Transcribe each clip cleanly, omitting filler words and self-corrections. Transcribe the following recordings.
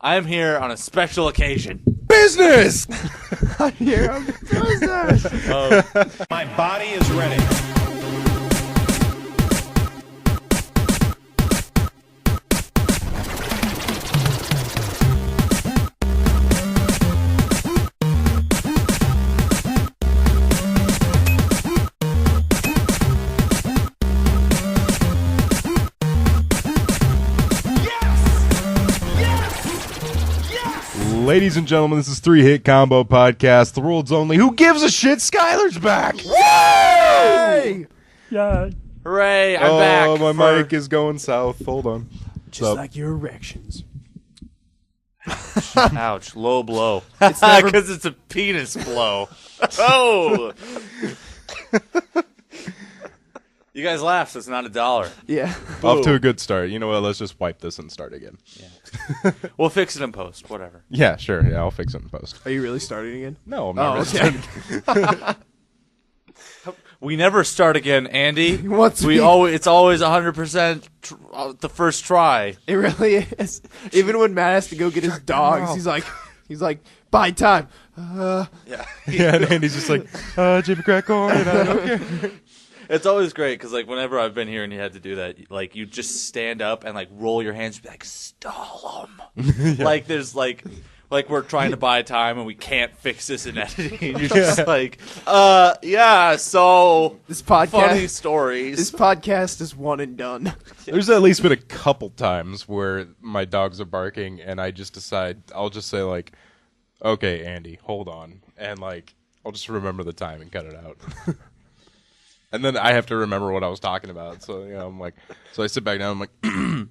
I'm here on a special occasion. Business! I'm here on business. My body is ready. Ladies and gentlemen, this is 3-Hit Combo Podcast, the world's only Who Gives a Shit? Skyler's back! Hey! Yeah. Hooray, I'm back. Oh, my mic is going south. Hold on. Just like your erections. Ouch, low blow. It's because it's a penis blow. Oh! You guys laughed, so it's not $1. Yeah. Off to a good start. You know what? Let's just wipe this and start again. Yeah. We'll fix it in post, whatever. Yeah, sure. Yeah, I'll fix it in post. Are you really starting again? No, I'm not. Oh, really okay. starting. We never start again, Andy. It's always 100% the first try. It really is. Even when Matt has to go get his dogs, he's like, buy time. Yeah. Yeah, and Andy's just like, Jimmy Crack Corn, I don't care. It's always great because, like, whenever I've been here and you had to do that, like, you just stand up and, like, roll your hands and be like, stall 'em. Yeah. Like, there's, like we're trying to buy time and we can't fix this in editing. You're just like, yeah, so This podcast, funny stories. This podcast is one and done. There's at least been a couple times where my dogs are barking and I just decide, I'll just say, like, okay, Andy, hold on. And, like, I'll just remember the time and cut it out. And then I have to remember what I was talking about. So, you know, I'm like, so I sit back down. I'm like,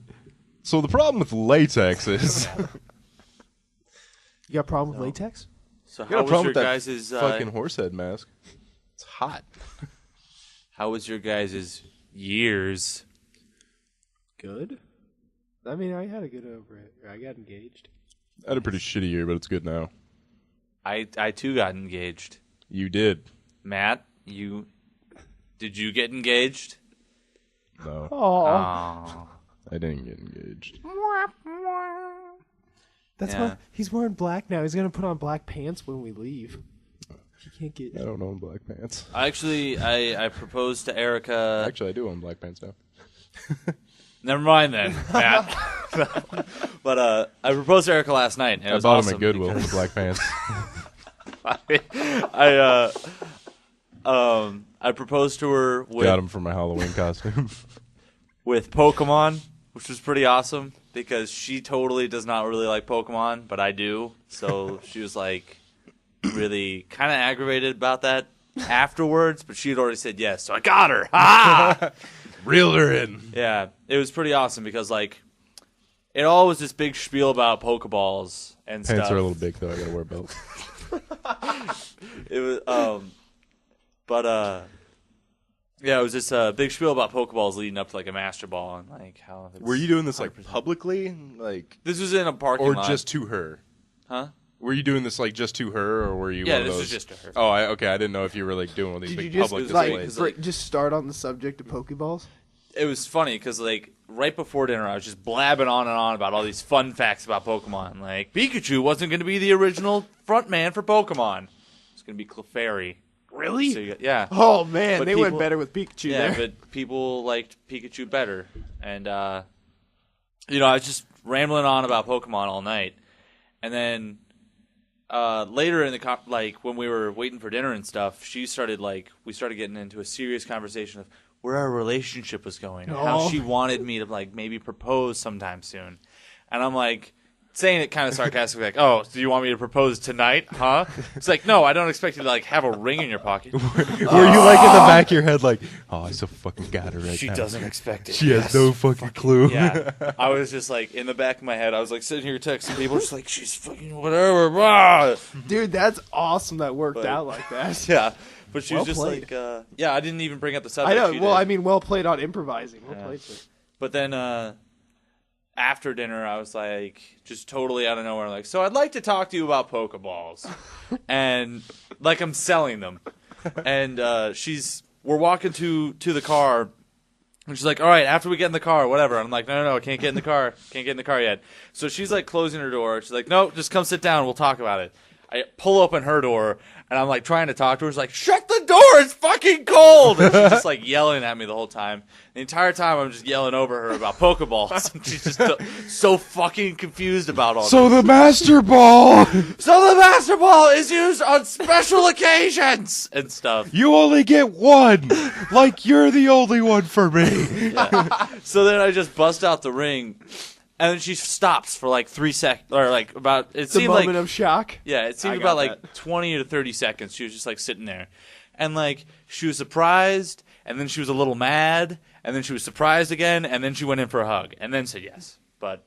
so the problem with latex is. You got a problem with latex? So I got how a was problem your with that guys' fucking horse head mask. It's hot. how was your guys' years? Good. I mean, I had a good over it. I got engaged. I had a pretty shitty year, but it's good now. I too got engaged. You did. Matt, did you get engaged? No. Oh, Oh. I didn't get engaged. that's Yeah. why he's wearing black now. He's gonna put on black pants when we leave. He can't get. I don't own black pants. Actually, I proposed to Erica. Actually, I do own black pants now. Never mind then, Matt. But I proposed to Erica last night. And it I was bought awesome them at Goodwill, because the black pants. I proposed to her Got them for my Halloween costume. with Pokemon, which was pretty awesome because she totally does not really like Pokemon, but I do. So she was like really kind of aggravated about that afterwards, but she had already said yes, so I got her. Ha! Reeled her in. Yeah, it was pretty awesome because like it all was this big spiel about Pokeballs and Pants stuff. are a little big, though. I gotta wear a belt. It was yeah, it was this big spiel about Pokeballs leading up to like a Master Ball and like how. Were you doing this like publicly, like, This was in a parking or lot. just to her? Huh? Were you doing this like just to her, or were you? Yeah, one of this those? was just to her. Oh, okay. I didn't know if you were like doing one of these Did you big just public like, displays. just start on the subject of Pokeballs? It was funny because like right before dinner, I was just blabbing on and on about all these fun facts about Pokemon. Like Pikachu wasn't going to be the original front man for Pokemon; it's going to be Clefairy. Really? So yeah. Oh man, But they went people- better with Pikachu Yeah, there. but people liked Pikachu better, and you know, I was just rambling on about Pokemon all night, and then later in the like when we were waiting for dinner and stuff, we started getting into a serious conversation of where our relationship was going, and how Oh. she wanted me to like maybe propose sometime soon, and I'm like. Saying it kind of sarcastically, like, "Oh, do you want me to propose tonight, huh?" It's like, no, I don't expect you to like have a ring in your pocket. Were you like in the back of your head, like, oh, I so fucking got her right She now. doesn't expect it. She has no fucking clue. Yeah, I was just like in the back of my head. I was like sitting here texting people, just like she's fucking whatever. Blah. Dude, that's awesome. That worked But- out like that. Yeah, but she was Well just played. like, yeah, I didn't even bring up the I subject. know. She Well, did. I mean, well played on improvising. Well Yeah. played. Sir. But then after dinner, I was like, just totally out of nowhere, like, so I'd like to talk to you about Pokeballs, and like I'm selling them, and we're walking to the car. And she's like, all right, after we get in the car, whatever. And I'm like, no, I can't get in the car. Can't get in the car yet. So she's like closing her door. She's like, no, just come sit down. We'll talk about it. I pull open her door, and I'm like trying to talk to her. She's like, shut the door. It's fucking cold. And she's just like yelling at me the whole time. The entire time I'm just yelling over her about Pokeballs. And she's just so fucking confused about all this. So the Master Ball! So the Master Ball is used on special occasions and stuff. You only get one! Like you're the only one for me! Yeah. So then I just bust out the ring, and then she stops for like 3 seconds, or like about. It The seemed moment like of shock. yeah, it seemed I about got like 20 to 30 seconds. She was just like sitting there, and like she was surprised, and then she was a little mad, and then she was surprised again, and then she went in for a hug, and then said yes. But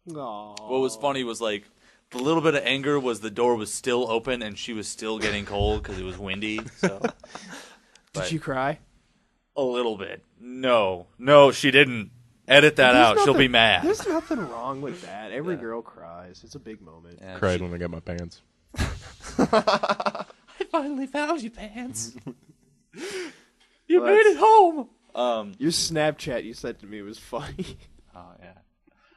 Aww. what was funny was like the little bit of anger was the door was still open, and she was still getting cold because it was windy. So Did you cry? a little bit. No, she didn't. Edit that out. She'll be mad. There's nothing wrong with that. Every girl cries. It's a big moment. Yeah, Cried when I got my pants. I finally found you, pants. You Well, made it home. Your Snapchat you sent to me was funny. Oh yeah.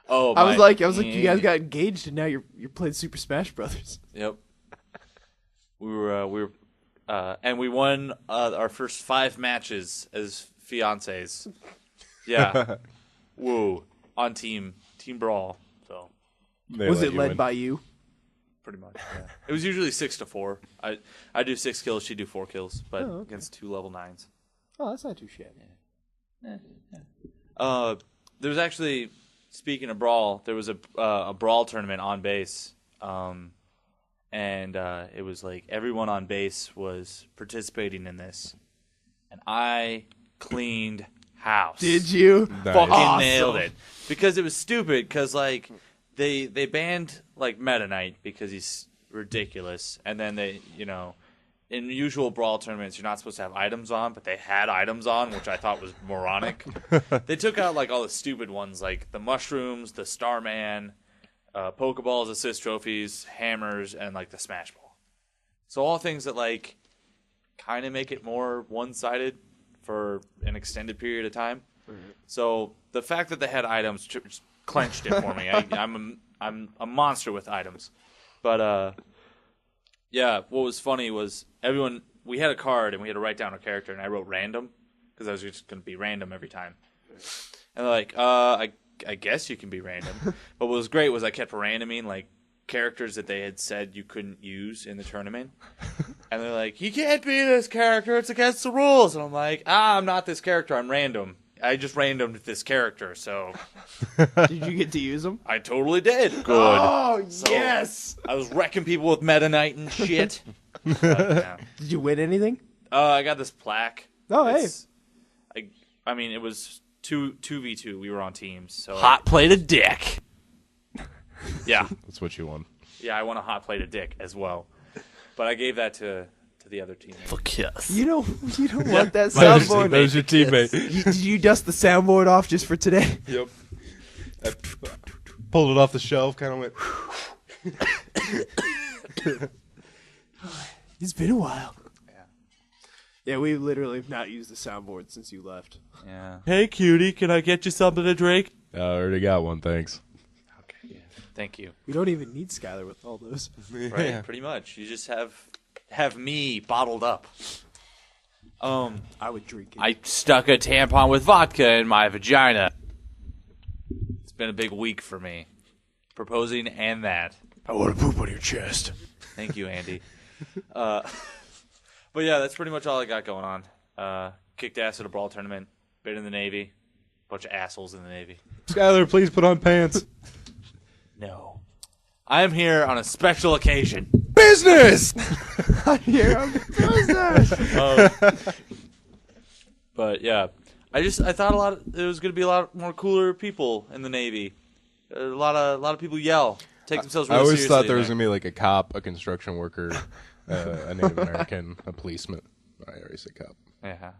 Oh, I was like, you guys got engaged and now you're playing Super Smash Brothers. Yep. We were, and we won our first 5 matches as fiancés. Yeah. Woo. On team Brawl. So Was it led by you? pretty much. Yeah. It was usually 6-4. I do 6 kills, she do 4 kills, but Oh, okay. against 2 level 9s. Oh, that's not too shabby. There was actually, speaking of Brawl, there was a Brawl tournament on base, and it was like everyone on base was participating in this, and I cleaned house. Did you? Nice. Fucking Awesome. nailed it. Because it was stupid, because like they banned like Meta Knight because he's ridiculous, and then they, in usual Brawl tournaments, you're not supposed to have items on, but they had items on, which I thought was moronic. They took out like all the stupid ones, like the mushrooms, the Starman, Pokeballs, assist trophies, hammers, and like the Smash Ball. So all things that like kind of make it more one-sided for an extended period of time. Mm-hmm. So the fact that they had items just clenched it for me. I'm a monster with items, but yeah, what was funny was we had a card and we had to write down a character, and I wrote random because I was just going to be random every time. And they're like, I guess you can be random. But what was great was I kept randoming like characters that they had said you couldn't use in the tournament. And they're like, you can't be this character, it's against the rules. And I'm like, I'm not this character, I'm random. I just randomed this character, so Did you get to use them? I totally did. Good. Oh, So, yes! I was wrecking people with Meta Knight and shit. But, yeah. Did you win anything? I got this plaque. Oh, It's- I mean, it was 2v2. We were on teams. So Hot plate of dick. Yeah. That's what you want. Yeah, I won a hot plate of dick as well. But I gave that to the other team. For kiss. You don't want that That soundboard. was your teammate. Did you dust the soundboard off just for today? Yep. I pulled it off the shelf, kind of went. It's been a while. Yeah, we literally have not used the soundboard since you left. Yeah. Hey, cutie, can I get you something to drink? I already got one, thanks. Okay. Yeah. Thank you. We don't even need Skyler with all those. Right. Pretty much. You just have me bottled up. I would drink it. I stuck a tampon with vodka in my vagina. It's been a big week for me. Proposing and that. I want to poop on your chest. Thank you, Andy. But yeah, that's pretty much all I got going on. Kicked ass at a Brawl tournament. Been in the Navy. Bunch of assholes in the Navy. Skyler, please put on pants. No. I am here on a special occasion. Business! Here I'm business. But yeah, I thought there was going to be a lot more cooler people in the Navy. A lot of people yell, take themselves I really always seriously. thought there was going to be like a cop, a construction worker, a Native American, a policeman. I already said cop. Yeah,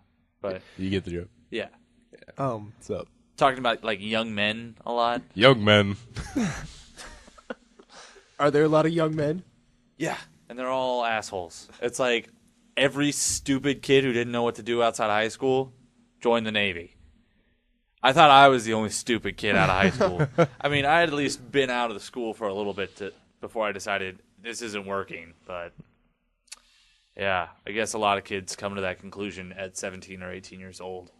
but You get the joke. yeah, What's up? talking about like young men a lot. Young men. Are there a lot of young men? Yeah, and they're all assholes. It's like every stupid kid who didn't know what to do outside of high school joined the Navy. I thought I was the only stupid kid out of high school. I mean, I had at least been out of the school for a little bit before I decided this isn't working. But, yeah, I guess a lot of kids come to that conclusion at 17 or 18 years old.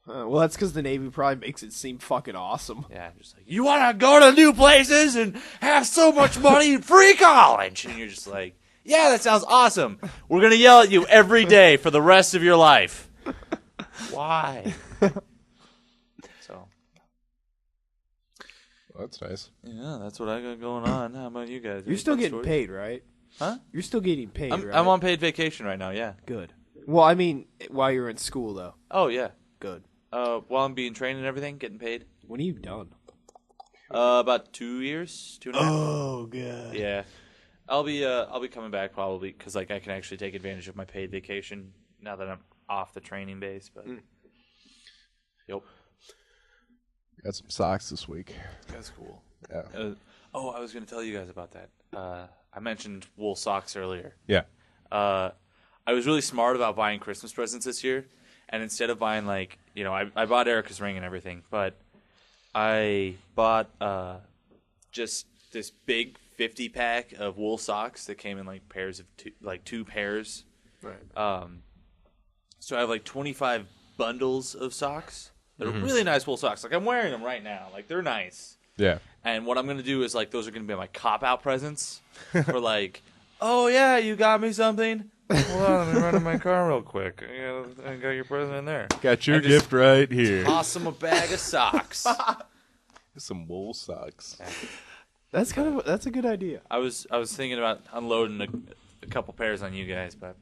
Well, that's because the Navy probably makes it seem fucking awesome. Yeah, just like, you want to go to new places and have so much money and free college. And you're just like, yeah, that sounds awesome. We're going to yell at you every day for the rest of your life. Why? So. Well, that's nice. Yeah, that's what I got going on. How about you guys? You're still getting paid, right? Huh? You're still getting paid, right? I'm on paid vacation right now, yeah. Good. Well, I mean, while you're in school, though. Oh, yeah. Good. While I'm being trained and everything, getting paid. When are you done? About 2 years, 2.5. Oh, God. Yeah. I'll be coming back probably because like I can actually take advantage of my paid vacation now that I'm off the training base. But Yep. Got some socks this week. That's cool. Yeah. I was going to tell you guys about that. I mentioned wool socks earlier. Yeah. I was really smart about buying Christmas presents this year, and instead of buying like I bought Erica's ring and everything, but I bought just this big 50-pack of wool socks that came in like pairs of two pairs. Right. So I have like 25 bundles of socks. They're really nice wool socks. Like I'm wearing them right now. Like they're nice. Yeah. And what I'm going to do is like those are going to be my cop-out presents for like, oh yeah, you got me something? Hold on, let me run in my car real quick. I got your present in there. Got your And just gift right here. Toss them a bag of socks. Some wool socks. That's a good idea. I was thinking about unloading a couple pairs on you guys, but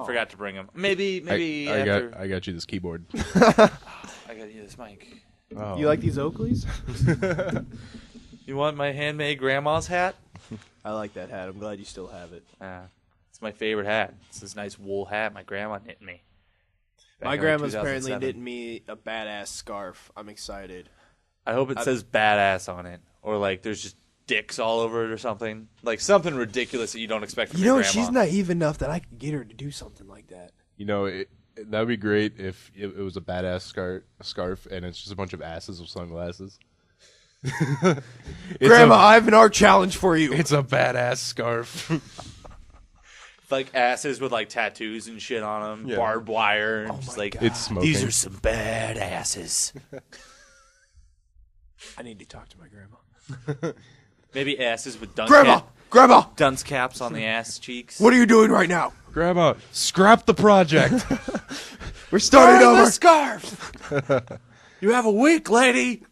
forgot to bring them. Maybe after. I got you this keyboard. I got you this mic. Oh. You like these Oakleys? You want my handmade grandma's hat? I like that hat. I'm glad you still have it. It's my favorite hat. It's this nice wool hat my grandma knit me. My in, grandma's 2007. apparently knitting me a badass scarf. I'm excited. I hope it says badass on it. Or like there's just dicks all over it or something. Like something ridiculous that you don't expect from your grandma. She's naive enough that I could get her to do something like that. That would be great if it was a badass scarf and it's just a bunch of asses with sunglasses. Grandma, I have an art challenge for you. It's a badass scarf. Like asses with like tattoos and shit on them, barbed wire, and just like It's smoking. these are some bad asses. I need to talk to my grandma. Maybe asses with dunce Grandma, dunce caps on the ass cheeks. what are you doing right now? Grandma, scrap the project. We're starting over. the scarf. You have a week, lady.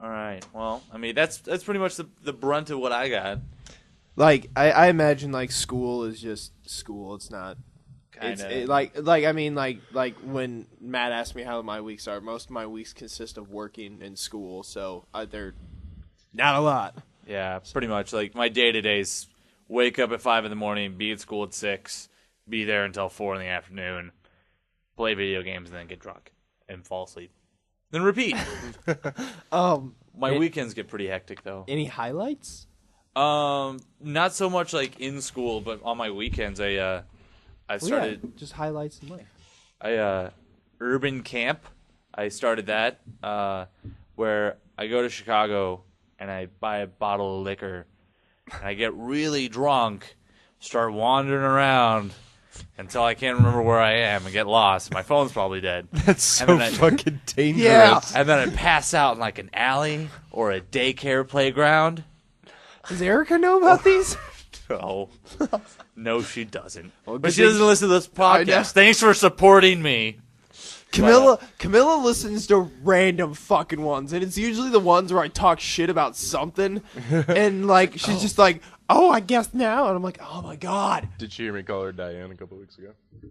All right. Well, I mean that's pretty much the brunt of what I got. Like I imagine like school is just school. It's not. Kinda. Like when Matt asked me how my weeks are, most of my weeks consist of working in school, so they're not a lot. Yeah, pretty much. Like my day-to-days, wake up at 5 a.m, be at school at 6, be there until 4 in the afternoon, play video games, and then get drunk and fall asleep. Then repeat. My weekends get pretty hectic though. Any highlights? Not so much like in school, but on my weekends I started just highlights in life. urban camp. I started that where I go to Chicago and I buy a bottle of liquor and I get really drunk, start wandering around until I can't remember where I am and get lost. My phone's probably dead. That's so fucking dangerous. Yeah. And then I pass out in like an alley or a daycare playground. Does Erica know about these? No, she doesn't. Well, But good she thing- doesn't listen to this I know. podcast. Thanks for supporting me. Camilla listens to random fucking ones, and it's usually the ones where I talk shit about something, and like she's just like, "Oh, I guess now," and I'm like, "Oh my god, Did you hear me call her Diane a couple weeks ago? does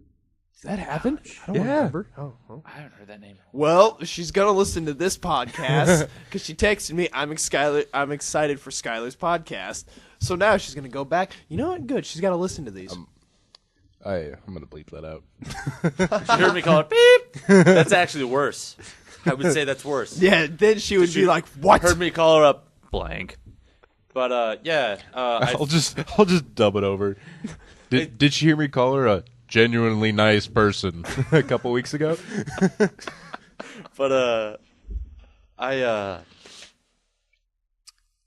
that happen?" I don't remember. Oh. I haven't heard that name. Well, she's gonna listen to this podcast because she texted me. I'm excited for Skyler's podcast. So now she's gonna go back. You know what? Good. She's got to listen to these. I'm gonna bleep that out. You heard me call it beep. That's actually worse. I would say that's worse. Yeah. Then she would be like, "What?" Heard me call her up blank. But I'll just dub it over. Did she hear me call her a genuinely nice person a couple weeks ago? But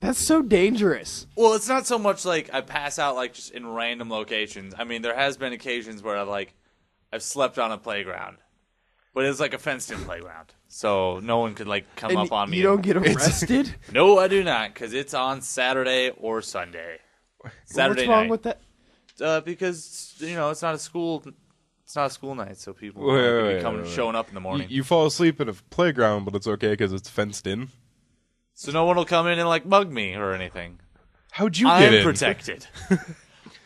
That's so dangerous. well, it's not so much like I pass out like just in random locations. I mean, there has been occasions where I've slept on a playground, but it's like a fenced-in playground, so no one could like come And up on me. you don't get arrested? No, I do not, because it's on Saturday or Sunday. Saturday What's wrong night. with that? Because it's not a school. It's not a school night, so people Wait. showing up in the morning. You fall asleep in a playground, but it's okay because it's fenced in. So no one will come in and like mug me or anything. How'd you get I'm in? protected.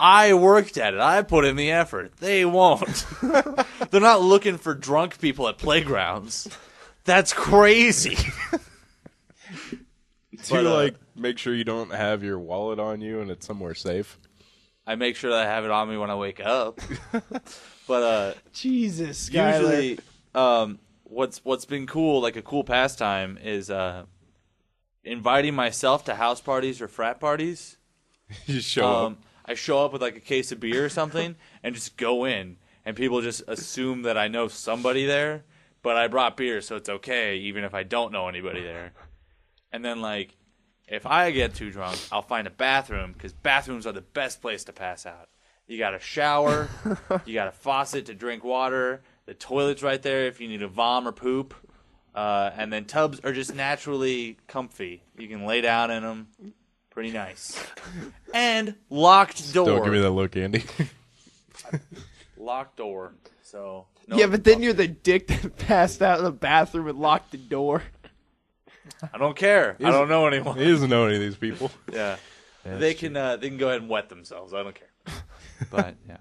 I worked at it. I put in the effort. They won't. They're not looking for drunk people at playgrounds. That's crazy. Do you like make sure you don't have your wallet on you and it's somewhere safe? I make sure that I have it on me when I wake up. But Jesus, Skyler. usually, what's been cool, like a cool pastime, is inviting myself to house parties or frat parties. You show up. I show up with like a case of beer or something and just go in, and people just assume that I know somebody there, but I brought beer, so it's okay, even if I don't know anybody there. And then, like, if I get too drunk, I'll find a bathroom, because bathrooms are the best place to pass out. You got a shower, you got a faucet to drink water, the toilet's right there if you need to vom or poop, and then tubs are just naturally comfy. You can lay down in them. Pretty nice. And locked door. Don't give me that look, Andy. Locked door. So no Yeah, but then you're the dick that passed out in the bathroom and locked the door. I don't care. I don't know anyone. He doesn't know any of these people. Yeah. They can go ahead and wet themselves. I don't care. But yeah.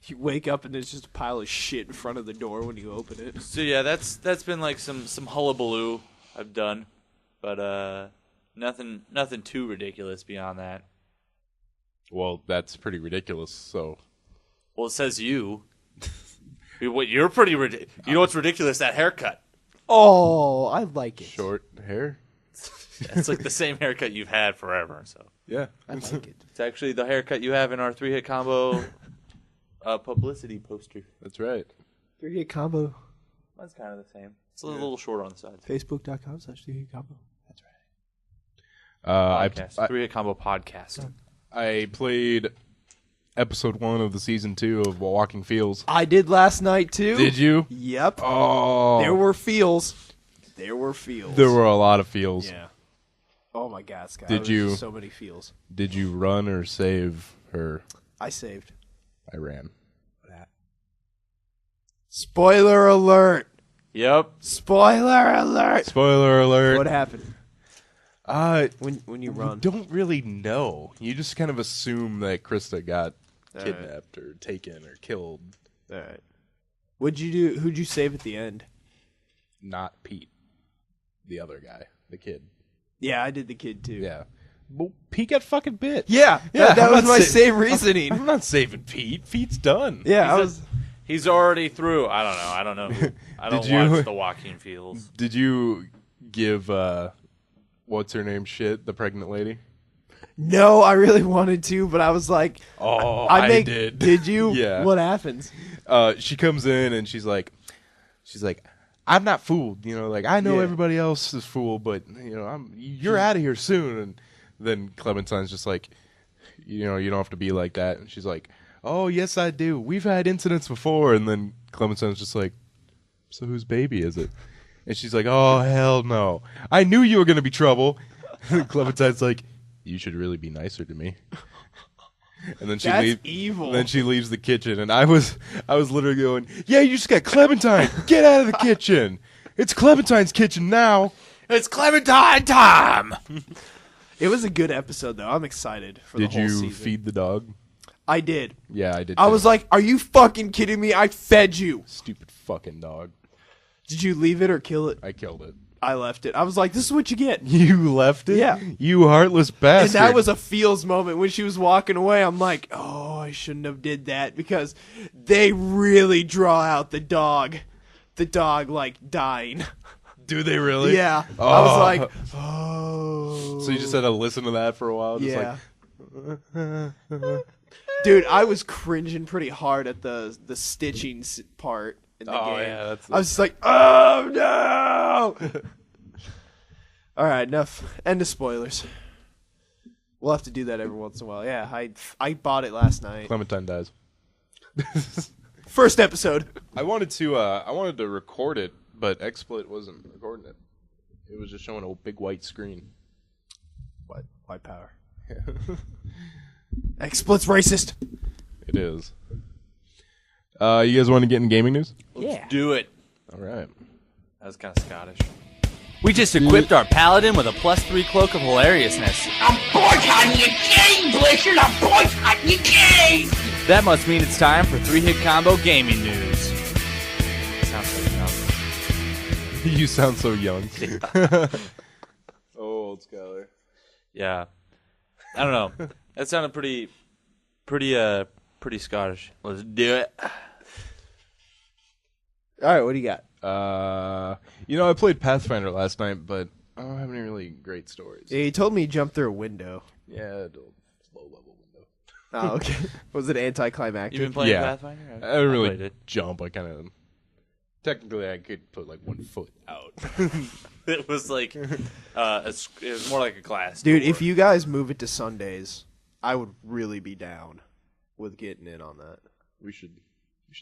You wake up and there's just a pile of shit in front of the door when you open it. So yeah, that's been like some hullabaloo I've done. But nothing too ridiculous beyond that. Well, that's pretty ridiculous. So, Well, it says you. You're pretty ridiculous. You know what's ridiculous? That haircut. Oh, I like it. short hair. It's like the same haircut you've had forever. So Yeah, I like it. it's actually the haircut you have in our 3-hit combo publicity poster. that's right. 3-hit combo. That's kind of the same. It's a little short on the sides. Facebook.com/3-hit combo. That's right. I Podcast. 3-hit combo podcast. I played episode 1 of the season 2 of Walking Fields. I did last night too. Did you? Yep. Oh, There were feels. There were feels. there were a lot of feels. Yeah. Oh my God, Sky. Did you- So many feels. Did you run or save her? I saved. I ran. Spoiler alert. Yep. Spoiler alert. Spoiler alert. What happened when you We run? don't really know. You just kind of assume that Krista got All kidnapped or taken or killed. All right. What'd you do? Who'd you save at the end? Not Pete, the other guy, the kid. Yeah, I did the kid too. Yeah. Well, Pete got fucking bit. Yeah, Yeah, that I'm was not my saying- same reasoning. I'm not saving Pete. Pete's done. Yeah, I was. He's already through. I don't know. I don't Did you- watch the Joaquin Fields. Did you give what's her name shit, the pregnant lady? No, I really wanted to, but I was like, Oh, I did. Did you? Yeah. What happens? She comes in and she's like, I'm not fooled, like I know Yeah. everybody else is fooled, but you're out of here soon. And then Clementine's just like, you don't have to be like that. And she's like, oh yes I do. We've had incidents before. And then Clementine's just like, so whose baby is it? And she's like, oh hell no, I knew you were gonna be trouble. And Clementine's like, you should really be nicer to me. And then she That's leaves. evil. Then she leaves the kitchen, and I was literally going, "Yeah, you just got Clementine. Get out of the kitchen. It's Clementine's kitchen now." It's Clementine time. It was a good episode, though. I'm excited for the Did whole you season. feed the dog? I did. Yeah, I did. I too. was like, "Are you fucking kidding me? I fed you." Stupid fucking dog. Did you leave it or kill it? I killed it. I left it. I was like, "This is what you get." You left it? Yeah. You heartless And bastard. that was a feels moment when she was walking away. I'm like, "Oh, I shouldn't have did that," because they really draw out the dog like dying. Do they really? Yeah. Oh. I was like, "Oh." So you just had to listen to that for a while? Just Yeah. Like, Dude, I was cringing pretty hard at the stitching part in the Oh, game. yeah, that's I was just like, oh no! All right, enough. End of spoilers. We'll have to do that every once in a while. Yeah, I bought it last night. Clementine dies. First episode. I wanted to record it, but XSplit wasn't recording it. It was just showing a big white screen. What? White power. XSplit's racist. It is. You guys want to get in gaming news? Let's do it. All right. That was kind of Scottish. We just equipped our paladin with a +3 cloak of hilariousness. I'm boycotting your game, Blizzard! I'm boycotting your game! That must mean it's time for 3-hit combo gaming news. Sounds so young. You sound so young. Oh, old Skyler. Yeah. I don't know. That sounded pretty Scottish. Let's do it. All right, what do you got? I played Pathfinder last night, but I don't have any really great stories. Yeah, you told me you jumped through a window. Yeah, a low-level window. Oh, okay. Was it anticlimactic? You've been playing Yeah. Pathfinder? I didn't really played it. jump. I kind of... Technically, I could put, 1 foot out. It was like, it was more like a glass Dude, door. if you guys move it to Sundays, I would really be down with getting in on that. We should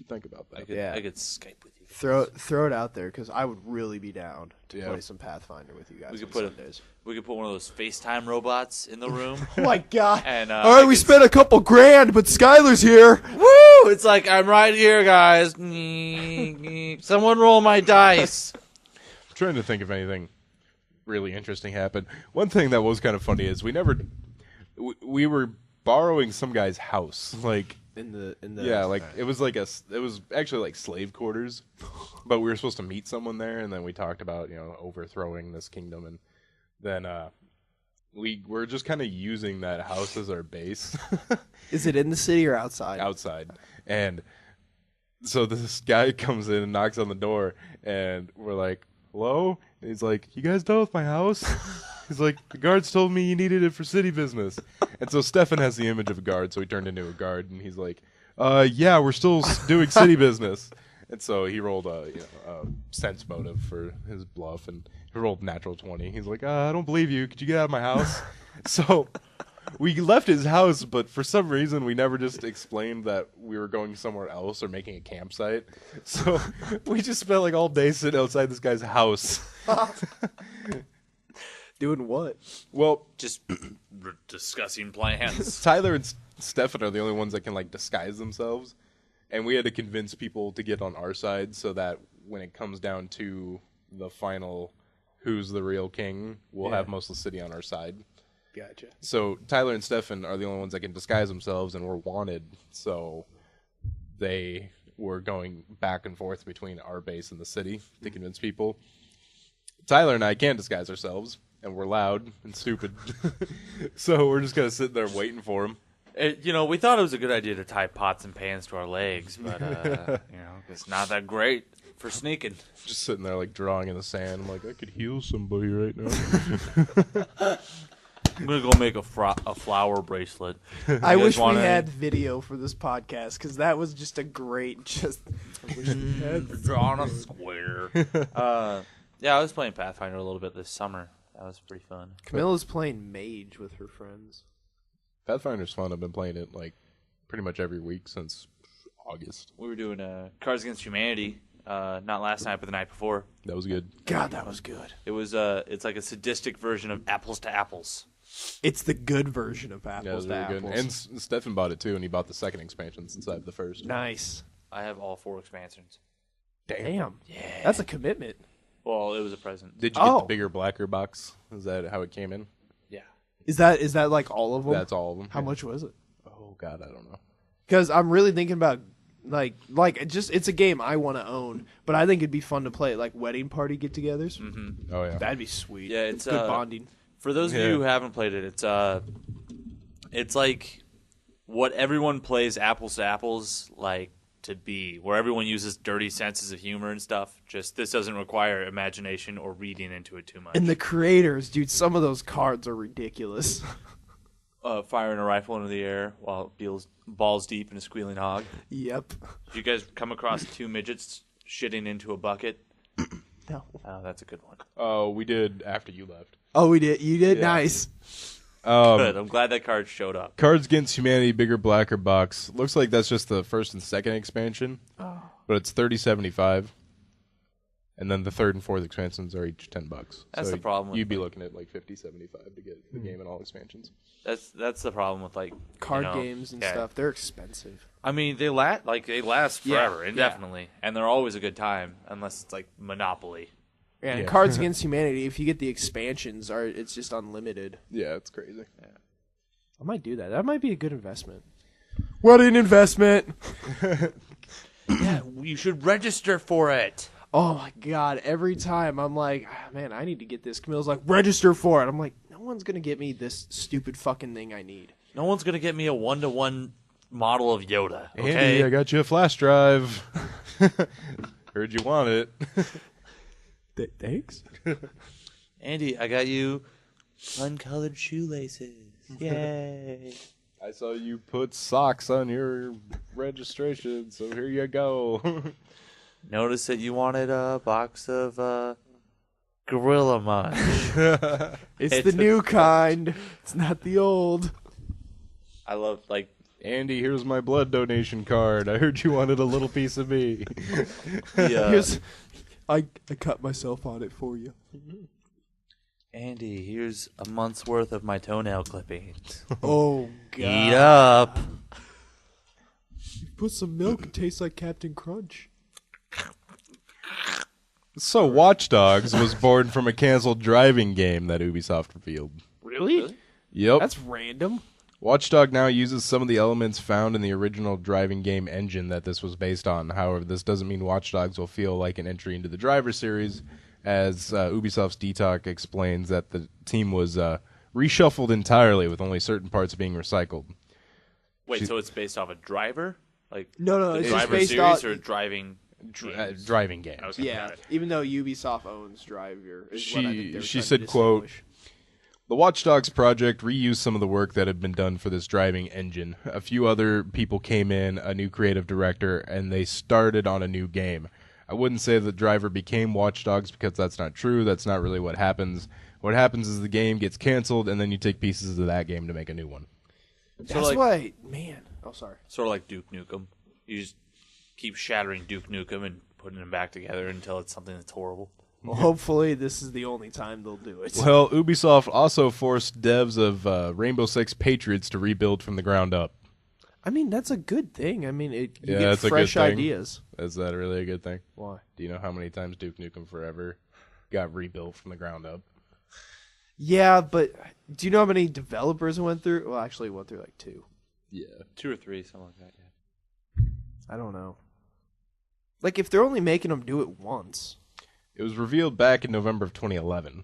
think about that. Yeah. I could Skype with you. Throw it out there because I would really be down to Yeah. play some Pathfinder with you guys We could on put Sundays. We could put one of those FaceTime robots in the room. Oh my god! And, all right, I we could- spent a couple grand, but Skyler's here. Woo! It's like, I'm right here, guys. Someone roll my dice. I'm trying to think if anything really interesting happened. One thing that was kind of funny is we were borrowing some guy's house, In the it was actually like slave quarters, but we were supposed to meet someone there, and then we talked about overthrowing this kingdom, and then we were just kind of using that house as our base. Is it in the city or outside? Outside. And so this guy comes in and knocks on the door, and we're like, hello? And he's like, you guys done with my house? He's like, the guards told me you needed it for city business. And so Stefan has the image of a guard, so he turned into a guard, and he's like, yeah, we're still doing city business. And so he rolled a sense motive for his bluff, and he rolled natural 20. He's like, I don't believe you. Could you get out of my house? So we left his house, but for some reason we never just explained that we were going somewhere else or making a campsite. So we just spent all day sitting outside this guy's house. Doing what? Well, Just discussing plans. Tyler and Stefan are the only ones that can disguise themselves, and we had to convince people to get on our side so that when it comes down to the final who's the real king, we'll have most of the city on our side. Gotcha. So Tyler and Stefan are the only ones that can disguise themselves, and we're wanted, so they were going back and forth between our base and the city to convince people. Tyler and I can't disguise ourselves, and we're loud and stupid. So we're just going to sit there waiting for him. We thought it was a good idea to tie pots and pans to our legs, but, it's not that great for sneaking. Just sitting there drawing in the sand. I'm like, I could heal somebody right now. I'm going to go make a flower bracelet. I wish we wanna- had video for this podcast because that was just a great. I wish we had. Drawing a square. Yeah, I was playing Pathfinder a little bit this summer. That was pretty fun. Camilla's playing Mage with her friends. Pathfinder's fun. I've been playing it pretty much every week since August. We were doing Cards Against Humanity, not last night, but the night before. That was good. God, that was good. It was it's like a sadistic version of Apples to Apples. It's the good version of Yeah, it Apples was to really Apples. good. And Stefan bought it too, and he bought the second expansion since I have the first. Nice. I have all 4 expansions. Damn. Yeah. That's a commitment. Well, it was a present. Did you get Oh. the bigger, blacker box? Is that how it came in? Yeah. Is that all of them? That's all of them. How much was it? Oh God, I don't know. Because I'm really thinking about it's a game I want to own, but I think it'd be fun to play at wedding party get-togethers. Oh yeah. That'd be sweet. Yeah, it's good bonding. For those of you who haven't played it, it's like what everyone plays Apples to Apples to be, where everyone uses dirty senses of humor and stuff. Just this doesn't require imagination or reading into it too much. And the creators, dude, some of those cards are ridiculous. Firing a rifle into the air while it feels balls deep in a squealing hog. Yep. If you guys come across 2 midgets shitting into a bucket? No. Oh, that's a good one. Oh, we did after you left. Oh, we did. You did? Yeah. Nice. Good. I'm glad that card showed up. Cards Against Humanity, bigger, blacker box. Looks like that's just the first and second expansion, but it's $30.75, and then the third and fourth expansions are each $10. That's so the problem with You'd be looking at like $50.75 to get the game and all expansions. That's the problem with like Card you know, games and yeah. stuff, they're expensive. I mean, they last Yeah, forever, indefinitely, and they're always a good time unless it's like Monopoly. And Yeah. Cards Against Humanity, if you get the expansions, it's just unlimited. Yeah, it's crazy. I might do that. That might be a good investment. What an investment! Yeah, you should register for it. Oh my god, every time I'm like, man, I need to get this. Camille's like, register for it. I'm like, no one's going to get me this stupid fucking thing I need. No one's gonna get me a 1-to-1 model of Yoda. Okay, Andy, I got you a flash drive. Heard you want it. Thanks? Andy, I got you uncolored shoelaces. Yay! I saw you put socks on your registration, so here you go. Notice that you wanted a box of Gorilla Munch. It's the new kind. It's not the old. I love like Andy, here's my blood donation card. I heard you wanted a little piece of me. Here's, I cut myself on it for you. Andy. Here's a month's worth of my toenail clippings. Oh god. Eat up. Put some milk. It tastes like Captain Crunch. So, Watch Dogs was born from a canceled driving game that Ubisoft revealed. Really? Yep. That's random. Watch Dog now uses some of the elements found in the original driving game engine that this was based on. However, this doesn't mean Watch Dogs will feel like an entry into the driver series, as Ubisoft's DTalk explains that the team was reshuffled entirely with only certain parts being recycled. Wait, so it's based off a driver? Like No, the it's just driver based series off or driving? Driving game. Okay, Yeah, got it. even though Ubisoft owns Driver, is what I think they were She trying said, to quote, distinguish. The Watch Dogs project reused some of the work that had been done for this driving engine. A few other people came in, a new creative director, and they started on a new game. I wouldn't say that Driver became Watch Dogs because that's not true. That's not really what happens. What happens is the game gets canceled, and then you take pieces of that game to make a new one. That's like- why, man. Oh, sorry. Sort of like Duke Nukem. You just keep shattering Duke Nukem and putting them back together until it's something that's horrible. Well, hopefully this is the only time they'll do it. Well, Ubisoft also forced devs of Rainbow Six Patriots to rebuild from the ground up. I mean, that's a good thing. I mean, you Yeah, get that's a good fresh thing. ideas. Is that really a good thing? Why? Do you know how many times Duke Nukem Forever got rebuilt from the ground up? Yeah, but do you know how many developers it went through? Well, actually, it went through like 2. Yeah. 2 or 3, something like that. Yeah. I don't know. Like, if they're only making them do it once, It was revealed back in November of 2011,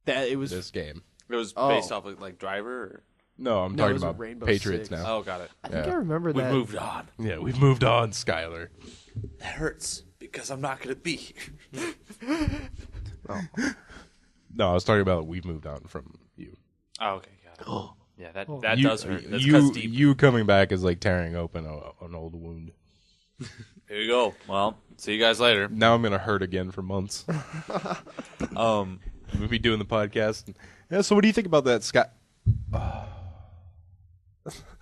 that it was. this game. It was Oh. based off of like Driver. Or? No, I'm No, it talking was a about Rainbow Patriots Six. now. Oh, got it. I think Yeah. I remember We've that. moved on. Yeah, we've moved on, Skyler. That hurts because I'm not gonna be here. No, I was talking about we've moved on from you. Oh, okay, got it. Yeah, that you, does hurt. That's 'cause deep. you coming back is like tearing open an old wound. Here you go. Well, see you guys later. Now I'm gonna hurt again for months. We'll be doing the podcast. Yeah. So what do you think about that, Scott?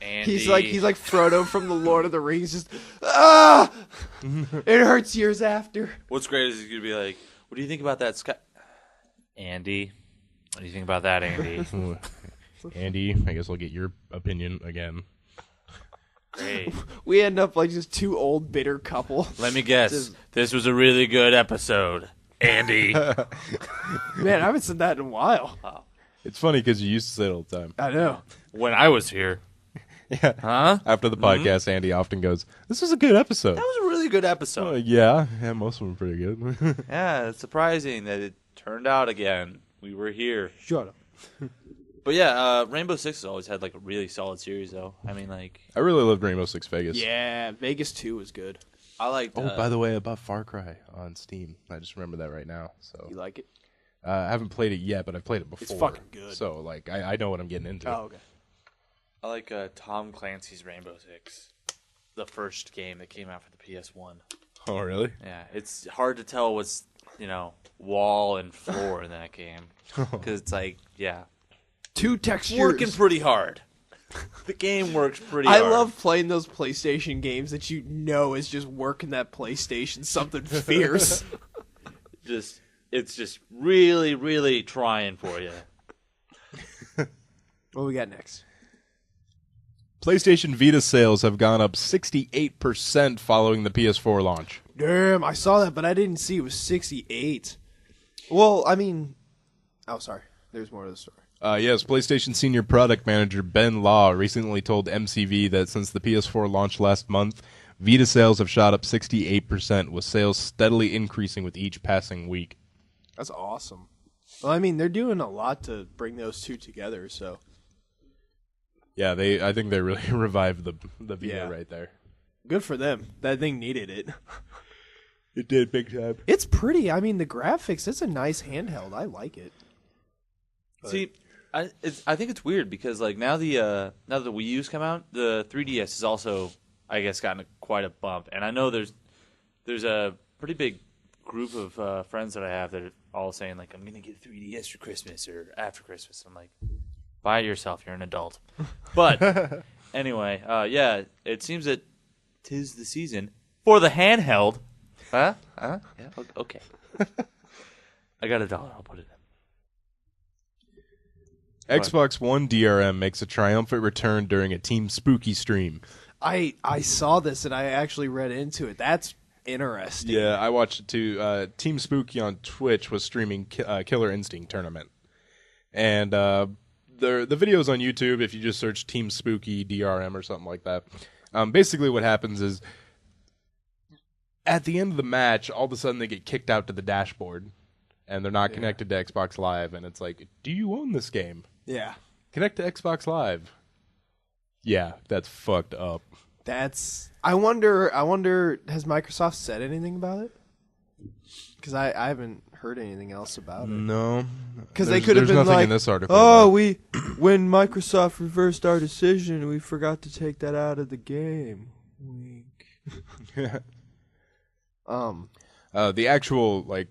Andy. He's like Frodo from the Lord of the Rings. Just it hurts years after. What's great is he's gonna be like, "What do you think about that, Scott?" Andy, what do you think about that, Andy? Andy, I guess I'll get your opinion again. Great. We end up like just 2 old bitter couple. Let me guess. This was a really good episode, Andy. Man, I haven't said that in a while. It's funny because you used to say it all the time. I know. When I was here, Yeah. huh? After the podcast, Andy often goes, "This was a good episode." That was a really good episode. Yeah, most of them were pretty good. Yeah, it's surprising that it turned out again. We were here. Shut up. But yeah, Rainbow Six has always had like a really solid series, though. I mean, like I really loved Rainbow Six Vegas. Yeah, Vegas 2 was good. I liked. Oh, by the way, I bought Far Cry on Steam. I just remember that right now. So You like it? I haven't played it yet, but I've played it before. It's fucking good. So like, I know what I'm getting into. Oh, okay. I like Tom Clancy's Rainbow Six, the first game that came out for the PS1. Oh, really? Yeah, it's hard to tell what's, wall and floor in that game. Because it's like, Two textures. working pretty hard. The game works pretty hard. I love playing those PlayStation games that is just working that PlayStation something fierce. It's just really, really trying for you. What we got next? PlayStation Vita sales have gone up 68% following the PS4 launch. Damn, I saw that, but I didn't see it was 68. Well, I mean... Oh, sorry. There's more to the story. Yes, PlayStation Senior Product Manager Ben Law recently told MCV that since the PS4 launched last month, Vita sales have shot up 68%, with sales steadily increasing with each passing week. That's awesome. Well, I mean, they're doing a lot to bring those two together, so... Yeah, I think they really revived the Vita right there. Good for them. That thing needed it. It did, big time. It's pretty. I mean, the graphics, it's a nice handheld. I like it. But... See, I think it's weird because like now the Wii U's come out, the 3DS has also, I guess, gotten quite a bump. And I know there's a pretty big group of friends that I have that are all saying like, I'm going to get 3DS for Christmas or after Christmas. I'm like, buy it yourself. You're an adult. But anyway, it seems that 'tis the season for the handheld. Huh? Yeah. Okay. I got $1. I'll put it in. Xbox One DRM makes a triumphant return during a Team Spooky stream. I saw this and I actually read into it. That's interesting. Yeah, I watched it too. Team Spooky on Twitch was streaming Killer Instinct Tournament. And the video's on YouTube if you just search Team Spooky DRM or something like that. Basically what happens is at the end of the match, all of a sudden they get kicked out to the dashboard. And they're not connected to Xbox Live. And it's like, do you own this game? Yeah. Connect to Xbox Live. Yeah, that's fucked up. I wonder, has Microsoft said anything about it? Because I haven't heard anything else about it. No. Because they could have been nothing like, in this article when Microsoft reversed our decision, we forgot to take that out of the game. Wink. The actual, like,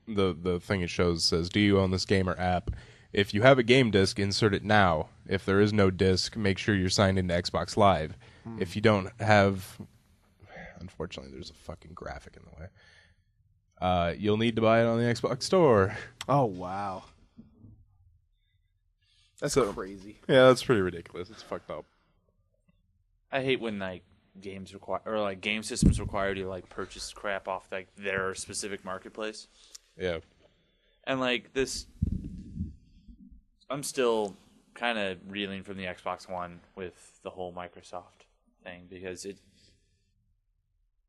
the thing it shows says, do you own this game or app? If you have a game disc, insert it now. If there is no disc, make sure you're signed into Xbox Live. If you don't have... Unfortunately, there's a fucking graphic in the way. You'll need to buy it on the Xbox Store. Oh, wow. That's crazy. Yeah, that's pretty ridiculous. It's fucked up. I hate when like games require or like game systems require you to like purchase crap off like their specific marketplace. Yeah. And like this, I'm still kind of reeling from the Xbox One with the whole Microsoft thing because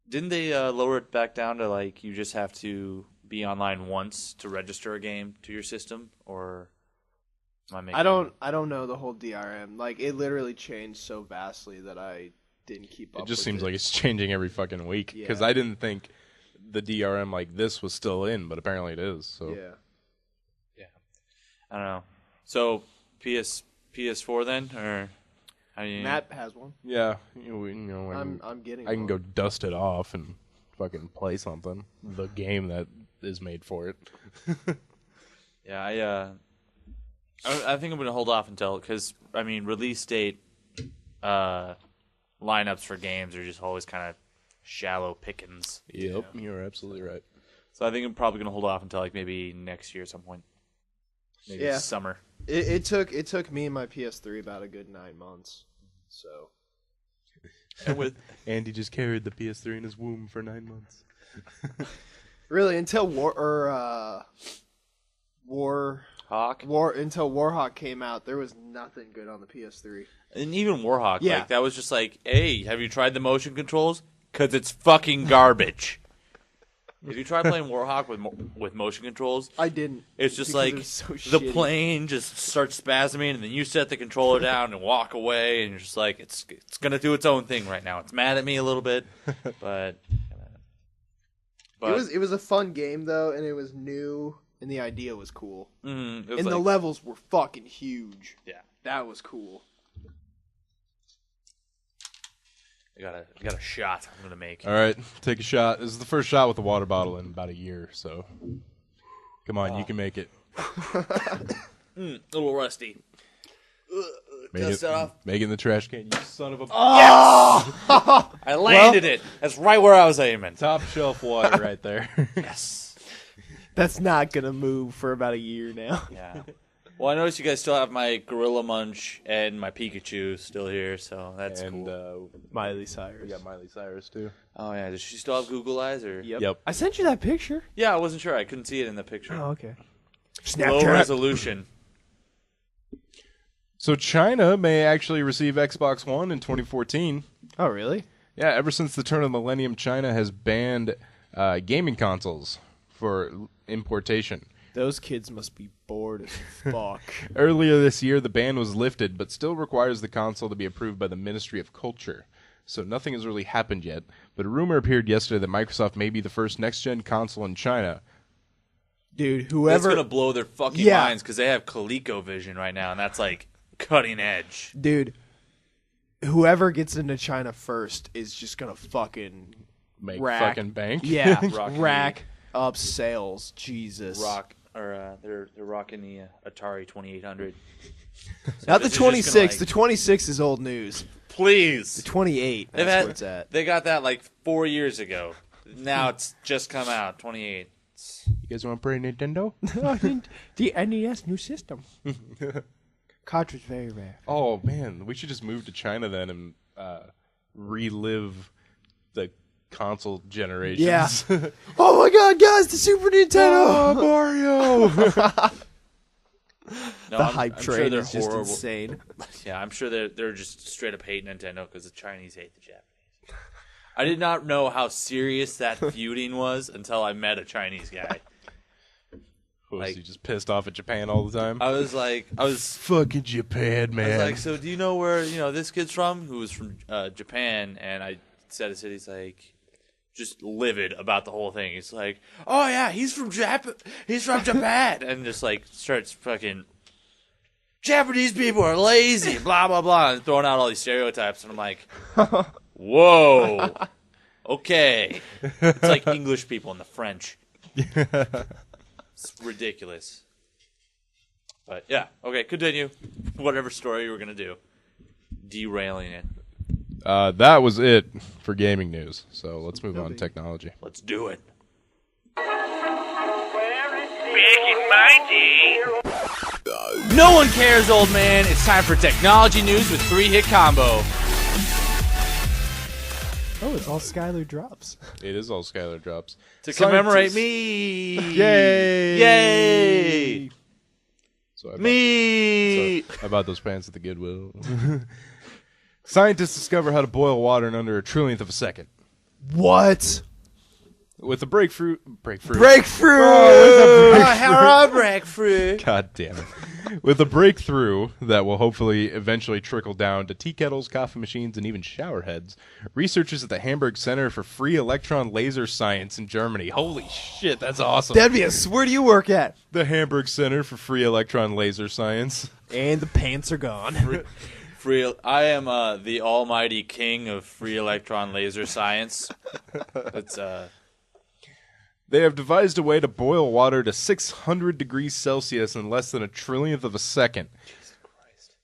didn't they lower it back down to like you just have to be online once to register a game to your system, or am I making... I don't know the whole DRM. Like it literally changed so vastly that I didn't keep up. It just with seems like it's changing every fucking week because I didn't think the DRM like this was still in, but apparently it is. So yeah, I don't know. So PS4 then, or how do you... Matt has one. Yeah, I'm getting. I can go dust it off and fucking play something. The game that is made for it. Yeah, I think I'm gonna hold off until because I mean release date lineups for games are just always kind of shallow pickings. Yep, you're absolutely right. So I think I'm probably gonna hold off until like maybe next year at some point. Maybe summer. It took me and my PS3 about a good 9 months. So. And with Andy just carried the PS3 in his womb for 9 months. Really, until until Warhawk came out, there was nothing good on the PS3. And even Warhawk, like that was just like, hey, have you tried the motion controls? Because it's fucking garbage. If you try playing Warhawk with motion controls, I didn't. It's just like the shitty. plane just starts spasming, and then you set the controller down and walk away, and you're just like, it's gonna do its own thing right now. It's mad at me a little bit, but it was a fun game though, and it was new, and the idea was cool. And the levels were fucking huge. Yeah, that was cool. I got a shot I'm gonna make. All right, take a shot. This is the first shot with the water bottle in about a year, so come on, you can make it. A little rusty. Dust it off. Make it in the trash can, you son of a... I landed it. That's right where I was aiming. Top shelf water right there. Yes. That's not gonna move for about a year now. Yeah. Well, I noticed you guys still have my Gorilla Munch and my Pikachu still here, so that's cool. Miley Cyrus. We got Miley Cyrus, too. Oh, yeah. Does she still have Google Eyes? Or? Yep. I sent you that picture. Yeah, I wasn't sure. I couldn't see it in the picture. Oh, okay. Low resolution. So China may actually receive Xbox One in 2014. Oh, really? Yeah, ever since the turn of the millennium, China has banned gaming consoles for importation. Those kids must be bored as fuck. Earlier this year, the ban was lifted, but still requires the console to be approved by the Ministry of Culture. So nothing has really happened yet, but a rumor appeared yesterday that Microsoft may be the first next-gen console in China. Dude, That's whoever... going to blow their fucking Yeah. minds because they have ColecoVision right now, and that's like cutting edge. Dude, whoever gets into China first is just gonna fucking Make rack. fucking bank. Yeah, Rocky. rack up sales. Jesus. They're rocking the Atari 2800. Not the this is just gonna, 26. like- The 26 is old news. The Please. 28. They've That's had- where it's at. They got that like 4 years ago. Now it's just come out, 28. You guys want to play Nintendo? The NES new system. Cartridge very rare. Oh, man. We should just move to China then and relive the console generations. Yeah. Oh my god, guys, the Super Nintendo! Mario! No, The I'm hype sure train they're is just horrible. insane. Yeah, I'm sure they're just straight up hate Nintendo because the Chinese hate the Japanese. I did not know how serious that feuding was until I met a Chinese guy. Was he just pissed off at Japan all the time? I was Fucking Japan, man. like, so do you know where this kid's from? Who was from Japan? And I said a city. He's like, just livid about the whole thing. He's like, oh yeah, he's from Japan, and just like starts fucking. Japanese people are lazy, blah blah blah, and throwing out all these stereotypes, and I'm like, whoa, okay, it's like English people and the French. It's ridiculous. But yeah, okay, continue. Whatever story you were gonna do, derailing it. That was it for gaming news. So let's move on to technology. Let's do it. Back in my day. No one cares, old man. It's time for technology news with 3-hit combo. Oh, it's all Skyler drops. It is all Skyler drops. To commemorate me. Yay! Yay! So Me. I bought those pants at the Goodwill. Scientists discover how to boil water in under a trillionth of a second. What? With a breakthrough. Breakthrough! Breakthrough. God damn it. With a breakthrough that will hopefully eventually trickle down to tea kettles, coffee machines, and even shower heads, researchers at the Hamburg Center for Free Electron Laser Science in Germany. Holy shit, that's awesome. That'd be where do you work at? The Hamburg Center for Free Electron Laser Science. And the pants are gone. I am the almighty king of free electron laser science. It's They have devised a way to boil water to 600 degrees Celsius in less than a trillionth of a second. Jesus Christ.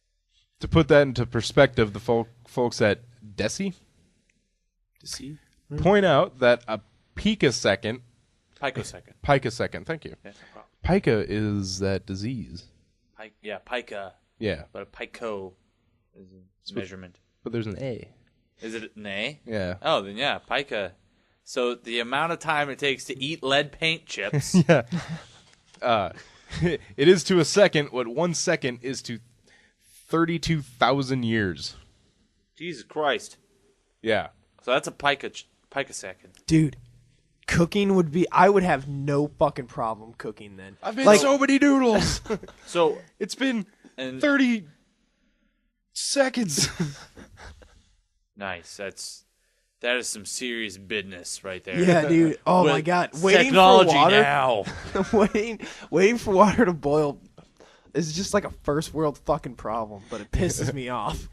To put that into perspective, the folks at DESI point out that a picosecond, Picosecond. thank you. Yeah, no problem. Pica is that disease. Pica. Yeah, But a pico is a measurement. but there's an A. Is it an A? Yeah. Oh, then yeah, pica. So the amount of time it takes to eat lead paint chips. Yeah. It is to a second what 1 second is to 32,000 years. Jesus Christ. Yeah. So that's a picosecond. Dude, cooking would be... I would have no fucking problem cooking then. I've made Like- so many noodles. So It's been and 30 seconds. nice. That is some serious business right there. Yeah, dude. Oh With my god. Waiting technology for water. now. waiting for water to boil is just like a first world fucking problem, but it pisses me off.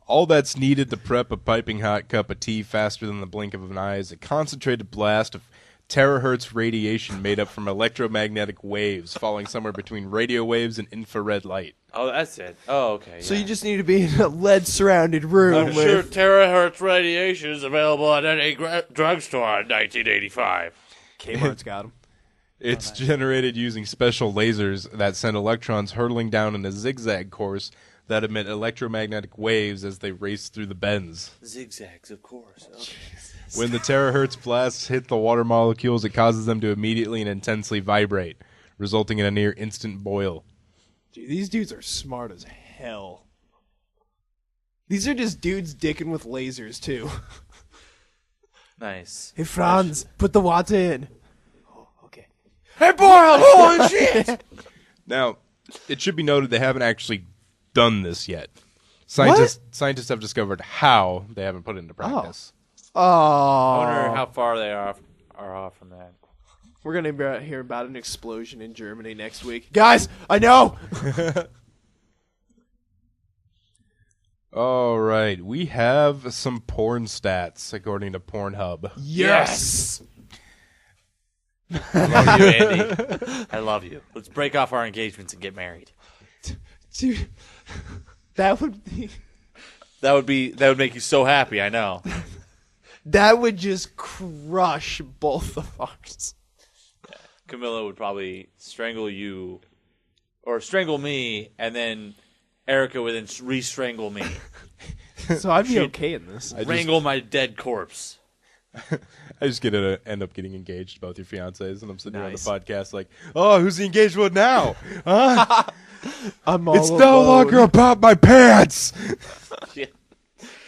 All that's needed to prep a piping hot cup of tea faster than the blink of an eye is a concentrated blast of terahertz radiation made up from electromagnetic waves falling somewhere between radio waves and infrared light. Oh, that's it. Oh, okay. So yeah. you just need to be in a lead-surrounded room. I'm sure with... terahertz radiation is available at any drugstore in 1985. Kmart's got them. It's generated using special lasers that send electrons hurtling down in a zigzag course that emit electromagnetic waves as they race through the bends. Zigzags, of course. Okay. When the terahertz blasts hit the water molecules, it causes them to immediately and intensely vibrate, resulting in a near instant boil. Dude, these dudes are smart as hell. These are just dudes dicking with lasers, too. Nice. Hey, Franz, put the water in. Oh, okay. Hey, boy, holy shit! Now, it should be noted they haven't actually done this yet. Scientists have discovered how they haven't put it into practice. Oh. I wonder how far they are off from that. We're going to hear about an explosion in Germany next week. Guys, I know! All right, we have some porn stats according to Pornhub. Yes! I love you, Andy. I love you. Let's break off our engagements and get married. Dude, that would be... That would make you so happy, I know. That would just crush both of ours. Camilla would probably strangle you, or strangle me, and then Erica would then re-strangle me. So I'd be okay in this. Wrangle my dead corpse. I just end up getting engaged, both your fiancés, and I'm sitting here on the Nice. podcast like, oh, who's the engaged one now? Huh? I'm all It's alone. no longer about my pants.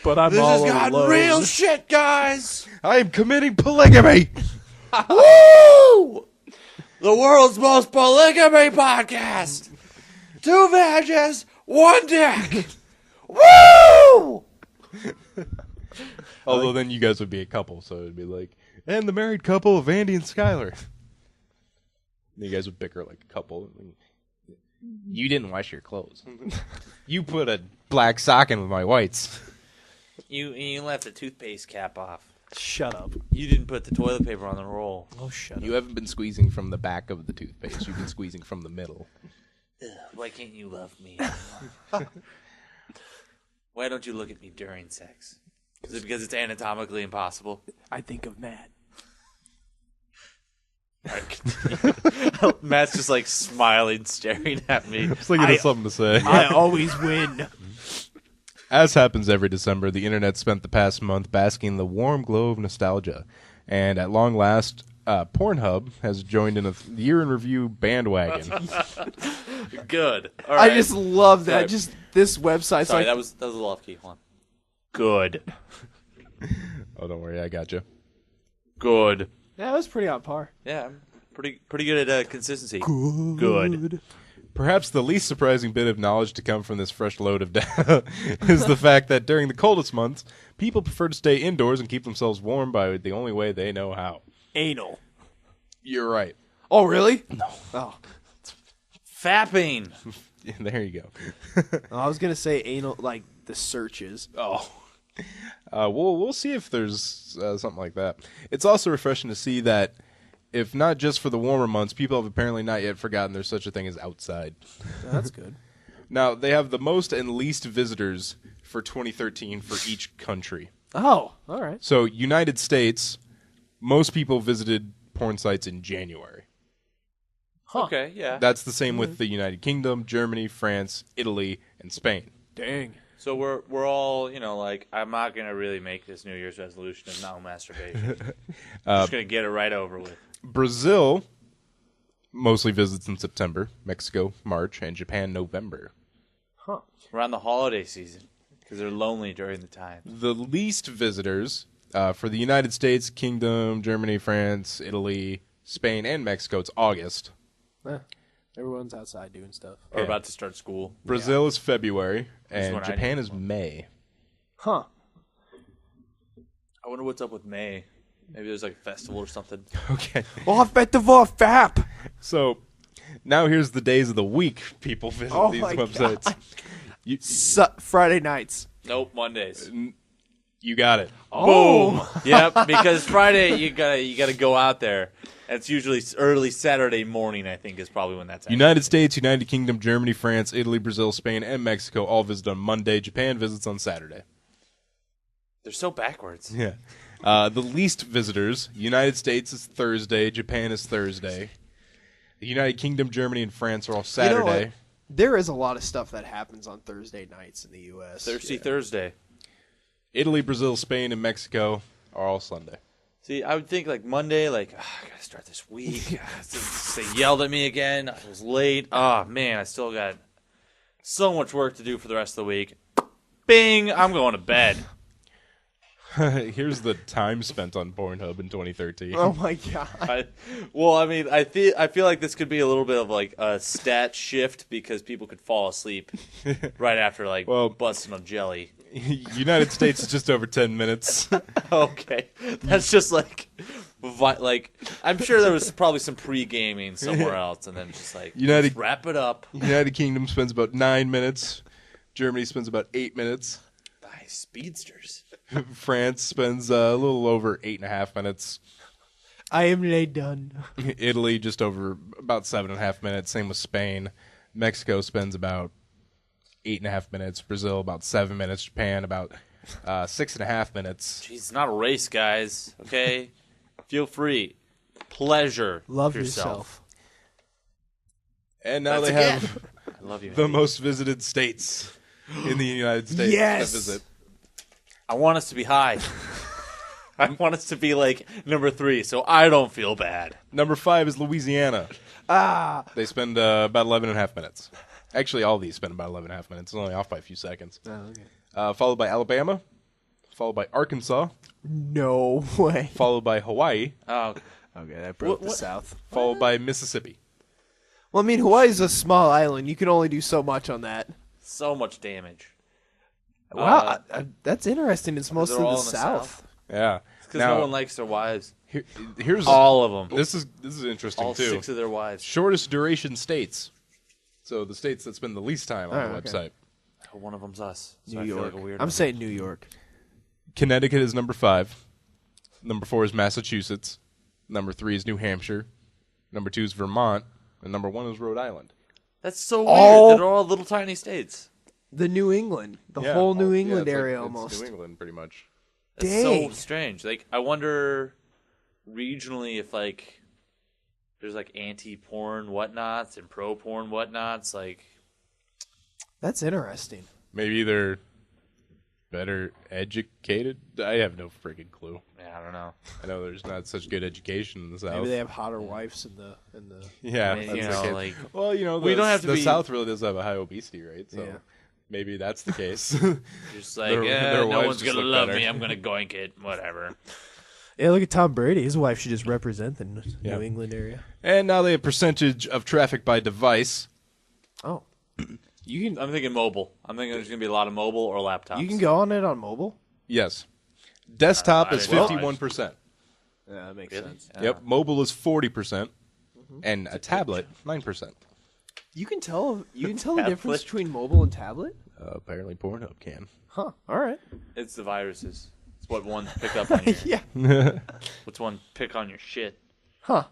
But I'm all alone. real shit, guys. I am committing polygamy. Woo! The world's most polygamy podcast. 2 vaginas, 1 dick. Woo! Although then you guys would be a couple, so it'd be like, and the married couple of Andy and Skyler. And you guys would bicker like a couple. You didn't wash your clothes. You put a black sock in with my whites. You left the toothpaste cap off. Shut up. You didn't put the toilet paper on the roll. Oh, shut You haven't been squeezing from the back of the toothpaste. You've been squeezing from the middle. Why can't you love me? Why don't you look at me during sex? Is it because it's anatomically impossible? I think of Matt. Matt's just like smiling, staring at me. Just looking at something to say. I always win. As happens every December, the internet spent the past month basking in the warm glow of nostalgia. And at long last, Pornhub has joined in a year in review bandwagon. Good. All right. I just love that. Sorry. Just this website. Sorry, like, that was a little off key. Hold on. Good. Oh, don't worry, I got you. Good. that was pretty on par. Yeah, I'm pretty good at consistency. Good. Perhaps the least surprising bit of knowledge to come from this fresh load of data is the fact that during the coldest months, people prefer to stay indoors and keep themselves warm by the only way they know how. Anal. You're right. Oh, really? No. Oh. Fapping. There you go. I was going to say anal, like the searches. Oh. We'll see if there's something like that. It's also refreshing to see that, if not just for the warmer months, people have apparently not yet forgotten there's such a thing as outside. That's good. Now, they have the most and least visitors for 2013 for each country. Oh, all right. So, United States, most people visited porn sites in January. Huh. Okay, yeah. That's the same with the United Kingdom, Germany, France, Italy, and Spain. Dang. So we're all, like, I'm not going to really make this New Year's resolution of no masturbation. I'm just going to get it right over with. Brazil mostly visits in September, Mexico, March, and Japan, November. Huh. Around the holiday season, because they're lonely during the time. The least visitors for the United States, Kingdom, Germany, France, Italy, Spain, and Mexico, it's August. Everyone's outside doing stuff. Or about to start school. Brazil is February, This and one I Japan didn't is May. Huh. I wonder what's up with May. Maybe there's like a festival or something. Okay. Oh, festival fap. So, now here's the days of the week people visit Oh these my websites. God. Friday nights. Nope, Mondays. You got it. Boom. Yep, because Friday you gotta go out there. It's usually early Saturday morning, I think, is probably when that's actually. United States, United Kingdom, Germany, France, Italy, Brazil, Spain, and Mexico all visit on Monday. Japan visits on Saturday. They're so backwards. Yeah. The least visitors, United States is Thursday, Japan is Thursday. The United Kingdom, Germany, and France are all Saturday. You know what? There is a lot of stuff that happens on Thursday nights in the U.S. Thirsty Thursday. Italy, Brazil, Spain, and Mexico are all Sunday. See, I would think like Monday, I gotta start this week. They yelled at me again. I was late. Oh man, I still got so much work to do for the rest of the week. Bing! I'm going to bed. Here's the time spent on Pornhub in 2013. Oh my god! I feel like this could be a little bit of like a stat shift because people could fall asleep right after busting a jelly. United States is just over 10 minutes. Okay, that's just like I'm sure there was probably some pre-gaming somewhere else, and then just just wrap it up. United Kingdom spends about 9 minutes. Germany spends about 8 minutes. Nice speedsters. France spends a little over 8.5 minutes. I am laid done. Italy just over about 7.5 minutes. Same with Spain. Mexico spends about 8.5 minutes. Brazil about 7 minutes. Japan about 6.5 minutes. Jeez, it's not a race, guys. Okay, feel free. Pleasure. Love yourself. And now That's they have I love you. the most visited states in the United States. Yes! That visit. I want us to be high. I want us to be like number 3, so I don't feel bad. Number 5 is Louisiana. They spend about 11.5 minutes. Actually, all these spend about 11.5 minutes. It's only off by a few seconds. Oh, okay. Followed by Alabama. Followed by Arkansas. No way. Followed by Hawaii. Oh, Okay, that broke the South. Followed by Mississippi. Well, I mean, Hawaii's a small island. You can only do so much on that. so much damage. Wow, that's interesting. It's mostly they're all the in the South. Yeah. Because no one likes their wives. Here's All of them. This is interesting All too. 6 of their wives. Shortest duration states. So the states that spend the least time on the okay. website. One of them's us. So New I feel York. like a weirdo. I'm saying New York. Connecticut is number 5. Number 4 is Massachusetts. Number 3 is New Hampshire. Number 2 is Vermont. And number 1 is Rhode Island. That's so All- weird. They're all little tiny states. The New England. The whole New England it's area it's almost. New England, pretty much. That's Dang. so strange. Like, I wonder regionally if there's anti-porn whatnots and pro-porn whatnots. That's interesting. Maybe they're better educated. I have no freaking clue. Yeah, I don't know. I know there's not such good education in the South. Maybe they have hotter wives in the. yeah, I mean, that's the case. Well, we don't have to the be- South really does have a high obesity rate, so Yeah. maybe that's the case. Just their no wives one's just gonna look love better. me. I'm gonna goink it. Whatever. Yeah, look at Tom Brady. His wife should just represent the Yeah. New England area. And now they have percentage of traffic by device. Oh, I'm thinking mobile. I'm thinking there's gonna be a lot of mobile or laptops. you can go on it on mobile. Yes. Desktop I is didn't know. 51%. Yeah, that makes Really? sense. Yeah. Yep. Mobile is 40%. And a tablet, 9%. You can tell. You can tell the Tablet. difference between mobile and tablet. Apparently Pornhub can. Huh. All right. It's the viruses. It's what one pick up on your. Yeah. What's one pick on your shit? Huh.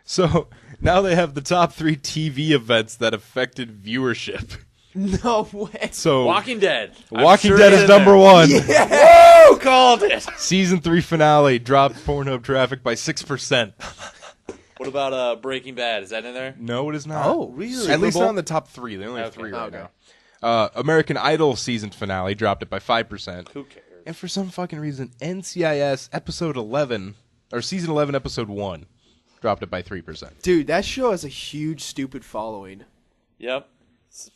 So now they have the top 3 TV events that affected viewership. No way. So Walking Dead. Walking I'm sure Dead it's is in number there. 1. Woo! Called it. Season 3 finale dropped Pornhub traffic by 6%. What about Breaking Bad? Is that in there? No, it is not. Oh, really? At least Super Bowl? not in the top 3. They only have Okay. 3 right Okay. now. American Idol season finale dropped it by 5%. Who cares? And for some fucking reason, NCIS episode 11, or season 11 episode 1, dropped it by 3%. Dude, that show has a huge stupid following. Yep.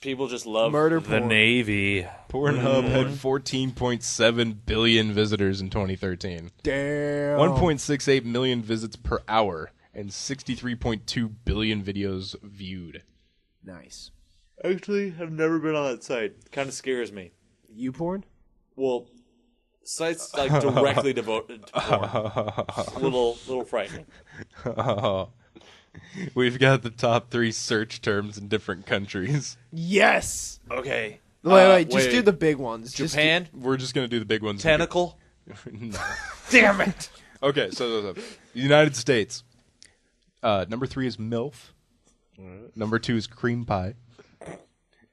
People just love Murder the porn. Navy. Pornhub had 14.7 billion visitors in 2013. Damn. 1.68 million visits per hour, and 63.2 billion videos viewed. Nice. Actually, I've never been on that site. Kind of scares me. You porn? Well, sites directly devoted to porn. little frightening. We've got the top 3 search terms in different countries. Yes. Okay. Wait, just wait. do the big ones. Japan? We're just gonna do the big ones. Tentacle? No. Damn it. Okay, so the United States. Number 3 is MILF. Number 2 is cream pie.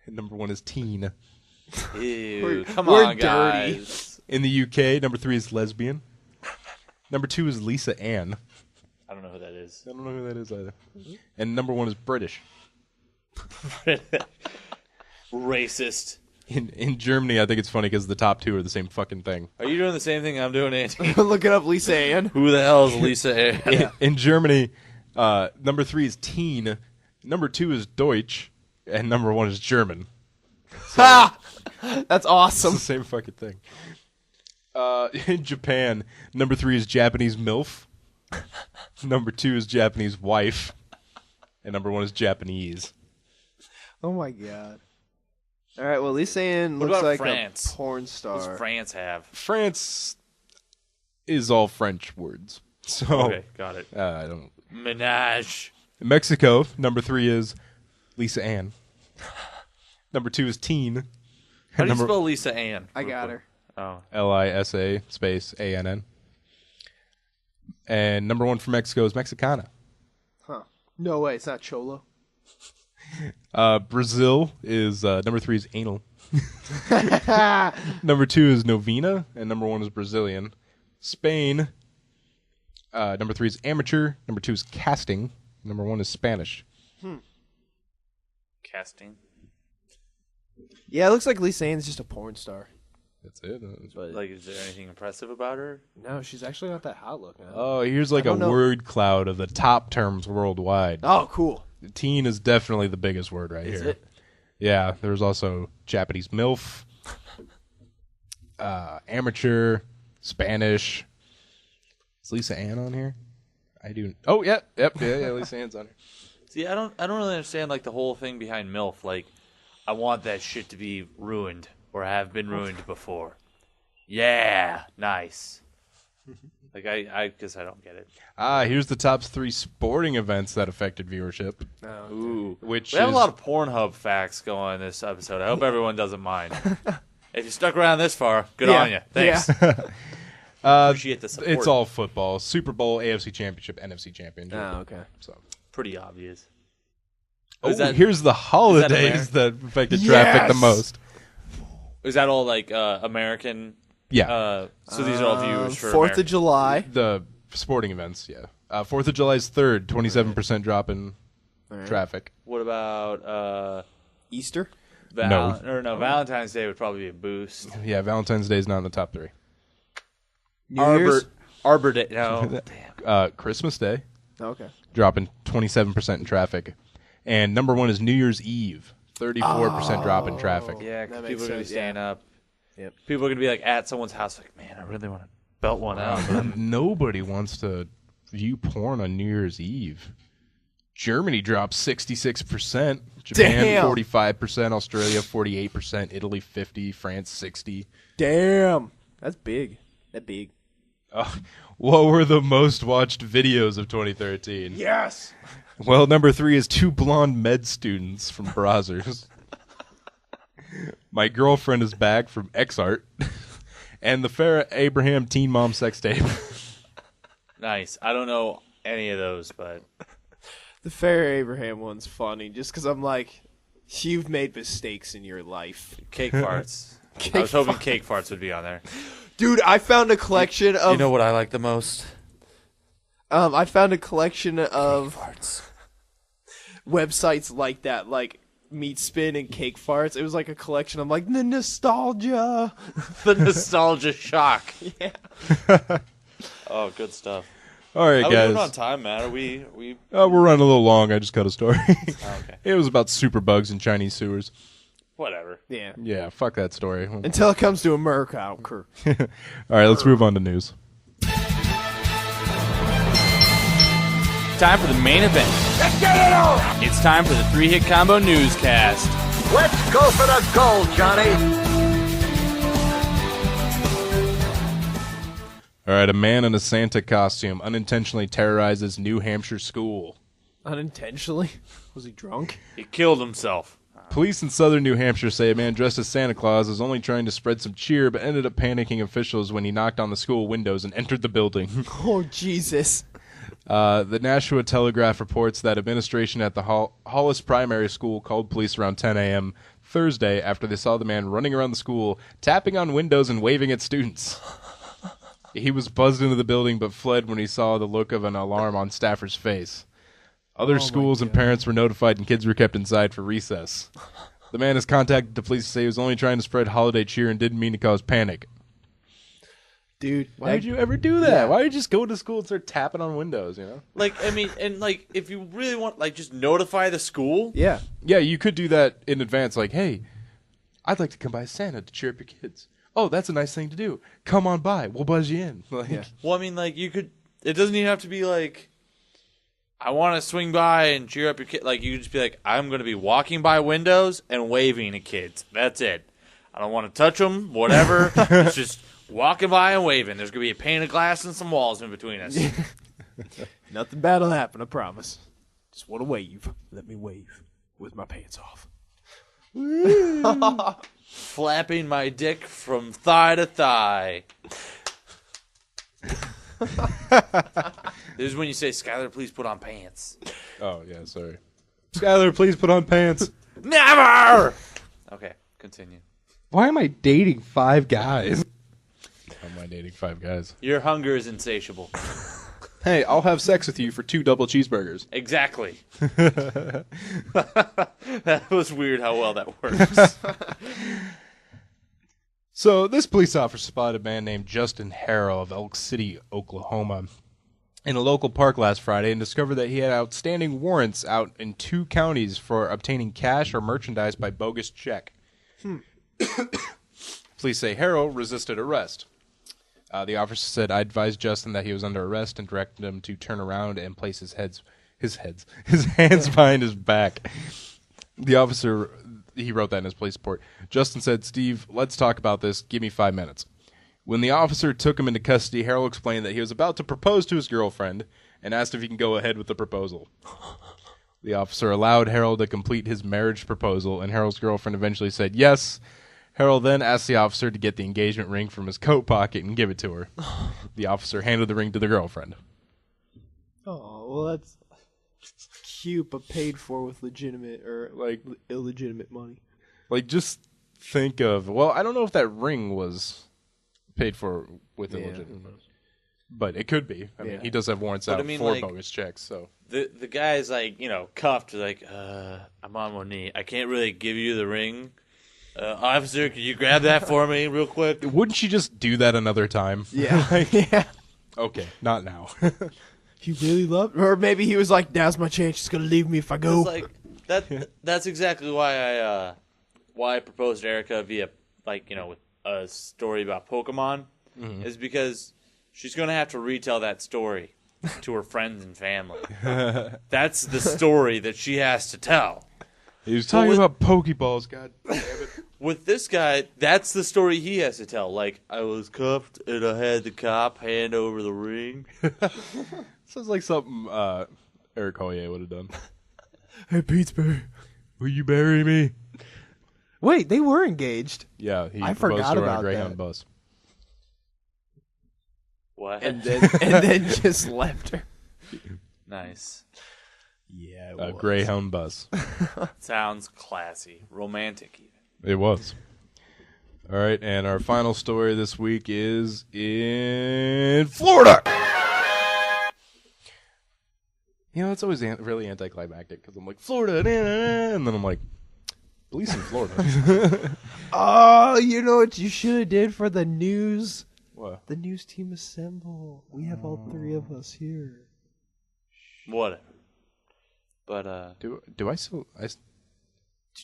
And number 1 is teen. Ew, come we're on, dirty. guys. In the UK, number 3 is lesbian. Number 2 is Lisa Ann. I don't know who that is. I don't know who that is either. And number 1 is British. Racist. In Germany, I think it's funny because the top 2 are the same fucking thing. Are you doing the same thing I'm doing, Andy? Looking up Lisa Ann. Who the hell is Lisa Ann? In Germany, number 3 is teen. Number 2 is Deutsch. And number 1 is German. Ha! That's It's awesome. the same fucking thing. In Japan, number 3 is Japanese MILF. Number 2 is Japanese wife. And number 1 is Japanese. Oh my god. All right, well, Lisa Ann What looks about like France? a porn What star. does France have? France is all French words. So Okay, got it. I don't. Menage. In Mexico, number 3 is Lisa Ann. Number 2 is teen. How do you number spell Lisa Ann? I got her. Oh. Lisa space ANN. And number 1 for Mexico is Mexicana. Huh. No way, it's not Cholo. Brazil is number 3 is anal. Number 2 is Novena, and number 1 is Brazilian. Spain, number 3 is amateur. Number 2 is casting. Number 1 is Spanish. Casting. Yeah, it looks like Lisa Ann's just a porn star. That's it. But Like, is there anything impressive about her? no, she's actually not that hot looking. Oh, here's like I a don't know. word cloud of the top terms worldwide. Oh, cool. Teen is definitely the biggest word right Is here. it? Yeah, there's also Japanese MILF, amateur, Spanish. Is Lisa Ann on here? I do. Oh, yeah, Lisa Ann's on here. See, I don't really understand like the whole thing behind MILF. Like, I want that shit to be ruined or have been ruined before. Yeah, nice. Like I guess I don't get it. Here's the top 3 sporting events that affected viewership. Ooh, Which we have is a lot of Pornhub facts going this episode. I hope everyone doesn't mind. If you stuck around this far, good on you. Thanks. Appreciate the support. it's all football. Super Bowl, AFC Championship, NFC Championship. Oh, okay. So. pretty obvious. Oh, Is that- here's the holidays that affected traffic the most. Is that all like American? Yeah. So these are all viewers for 4th American. of July. The sporting events, yeah. 4th of July is 3rd, 27% drop in traffic. What about Easter. No. Valentine's Day would probably be a boost. Yeah, Valentine's Day is not in the top 3. New Year's. Arbor Day. No. Christmas Day, Okay. dropping 27% in traffic. And number 1 is New Year's Eve, 34% drop in traffic. Yeah, 'cause That people makes are gonna be sense, staying yeah. up. Yep. People are gonna be like at someone's house, like, man, I really want to belt one out. But I'm Nobody wants to view porn on New Year's Eve. Germany dropped 66%, Japan Damn. 45%, Australia 48%, Italy 50%, France 60%. Damn. That's big. That big. What were the most watched videos of 2013? Yes. Well, number 3 is 2 blonde med students from Brazzers. My girlfriend is back from XArt. And the Farrah Abraham teen mom sex tape. nice. I don't know any of those, but The Fair Abraham one's funny just because I'm like, you've made mistakes in your life. cake farts. I was hoping cake farts would be on there. Dude, I found a collection of. You know what I like the most? I found a collection of Farts. websites like that, like Meat Spin and Cake Farts. It was like a collection. I'm like, the nostalgia. The nostalgia shock. Yeah. Oh, good stuff. All right, How are we doing on guys. time, man? Are we? We're running a little long. I just cut a story. Oh, okay. It was about superbugs in Chinese sewers. Whatever. Yeah. Yeah, fuck that story. Until it comes to America, I don't care. All right, let's move on to news. Time for the main event. Let's get it on! It's time for the 3-Hit Combo Newscast. Let's go for the gold, Johnny! All right, a man in a Santa costume unintentionally terrorizes New Hampshire school. Unintentionally? Was he drunk? He killed himself. Police in southern New Hampshire say a man dressed as Santa Claus was only trying to spread some cheer, but ended up panicking officials when he knocked on the school windows and entered the building. Oh, Jesus. The Nashua Telegraph reports that administration at the Hollis Primary School called police around 10 a.m. Thursday after they saw the man running around the school, tapping on windows and waving at students. He was buzzed into the building but fled when he saw the look of an alarm on staffers' face. Other schools and parents were notified and kids were kept inside for recess. The man has contacted the police to say he was only trying to spread holiday cheer and didn't mean to cause panic. Dude, Why would you ever do that? Yeah. Why would you just go to school and start tapping on windows, you know? Like, I mean, and like, if you really want, like, just notify the school. Yeah. Yeah, you could do that in advance, like, hey, I'd like to come by Santa to cheer up your kids. Oh, that's a nice thing to do. Come on by. We'll buzz you in. Like, Well, I mean, like, you could. It doesn't even have to be like, I want to swing by and cheer up your kid. Like, you could just be like, I'm going to be walking by windows and waving at kids. That's it. I don't want to touch them, whatever. It's just walking by and waving. There's going to be a pane of glass and some walls in between us. Nothing bad will happen, I promise. Just want to wave. Let me wave with my pants off. Flapping my dick from thigh to thigh. This is when you say, Skyler, please put on pants. oh, yeah, sorry. Skyler, please put on pants. Never! Okay, continue. Why am I dating 5 guys? How am I dating 5 guys? Your hunger is insatiable. Hey, I'll have sex with you for 2 double cheeseburgers. Exactly. That was weird how well that works. So, this police officer spotted a man named Justin Harrell of Elk City, Oklahoma, in a local park last Friday and discovered that he had outstanding warrants out in 2 counties for obtaining cash or merchandise by bogus check. Police say Harrell resisted arrest. The officer said, I advised Justin that he was under arrest and directed him to turn around and place his hands behind his back. The officer, he wrote that in his police report. Justin said, Steve, let's talk about this. Give me 5 minutes. When the officer took him into custody, Harrell explained that he was about to propose to his girlfriend and asked if he can go ahead with the proposal. The officer allowed Harrell to complete his marriage proposal, and Harrell's girlfriend eventually said yes. Harrell then asked the officer to get the engagement ring from his coat pocket and give it to her. The officer handed the ring to the girlfriend. Oh, well, that's cute, but paid for with legitimate or like illegitimate money. Like, just think of, well, I don't know if that ring was paid for with illegitimate money. But it could be. I mean, he does have warrants out for like, bogus checks, so. The guy's like, cuffed, like, I'm on one knee. I can't really give you the ring. Officer, can you grab that for me real quick? Wouldn't she just do that another time? Yeah. Yeah. Okay, not now. You really love, or maybe he was like, "Now's my chance. She's gonna leave me if I go." It's like that's exactly why I proposed to Erica via with a story about Pokemon, is because she's gonna have to retell that story to her friends and family. That's the story that she has to tell. He was talking about Pokeballs, god damn it. With this guy, that's the story he has to tell. Like, I was cuffed and I had the cop hand over the ring. Sounds like something Eric Hoyer would have done. Hey, Pittsburgh, will you bury me? Wait, they were engaged. Yeah, he I proposed forgot to her on about a Greyhound that. bus. What? And then just left her. Nice. Yeah, A Greyhound bus. Sounds classy. Romantic, even. It was. All right, and our final story this week is in Florida. It's always really anticlimactic because I'm like, Florida, and then I'm like, police in Florida. Oh, you know what you should have did for the news? What? The news team assemble. We have all 3 of us here. Whatever. But, Do I still... Did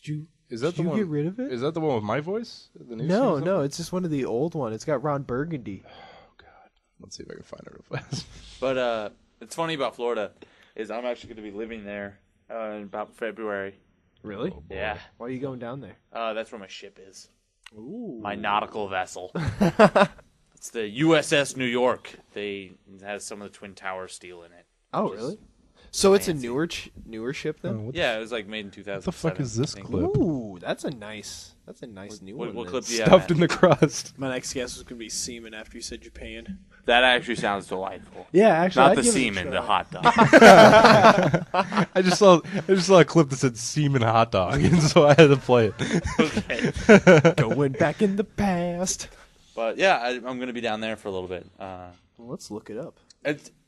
you... Is that Did the you one? get rid of it? Is that the one with my voice? The news No, team no, it's just one of the old ones. It's got Ron Burgundy. Oh, God. Let's see if I can find it real fast. But it's funny about Florida is I'm actually going to be living there in about February. Really? Yeah. Why are you going down there? That's where my ship is. Ooh. My nautical vessel. It's the USS New York. It has some of the Twin Tower steel in it. Oh, really? So it's a fancy. newer ship then. Yeah, it was like made in 2000. What the fuck is this clip? Ooh, that's a nice new one. What then. clip do you have? Stuffed Matt? in the crust. My next guess was gonna be semen after you said Japan. That actually sounds delightful. Yeah, actually, Not I'd the give it a semen, try. the hot dog. I just saw a clip that said semen hot dog, and so I had to play it. Okay. Going back in the past. But yeah, I'm going to be down there for a little bit. Well, let's look it up.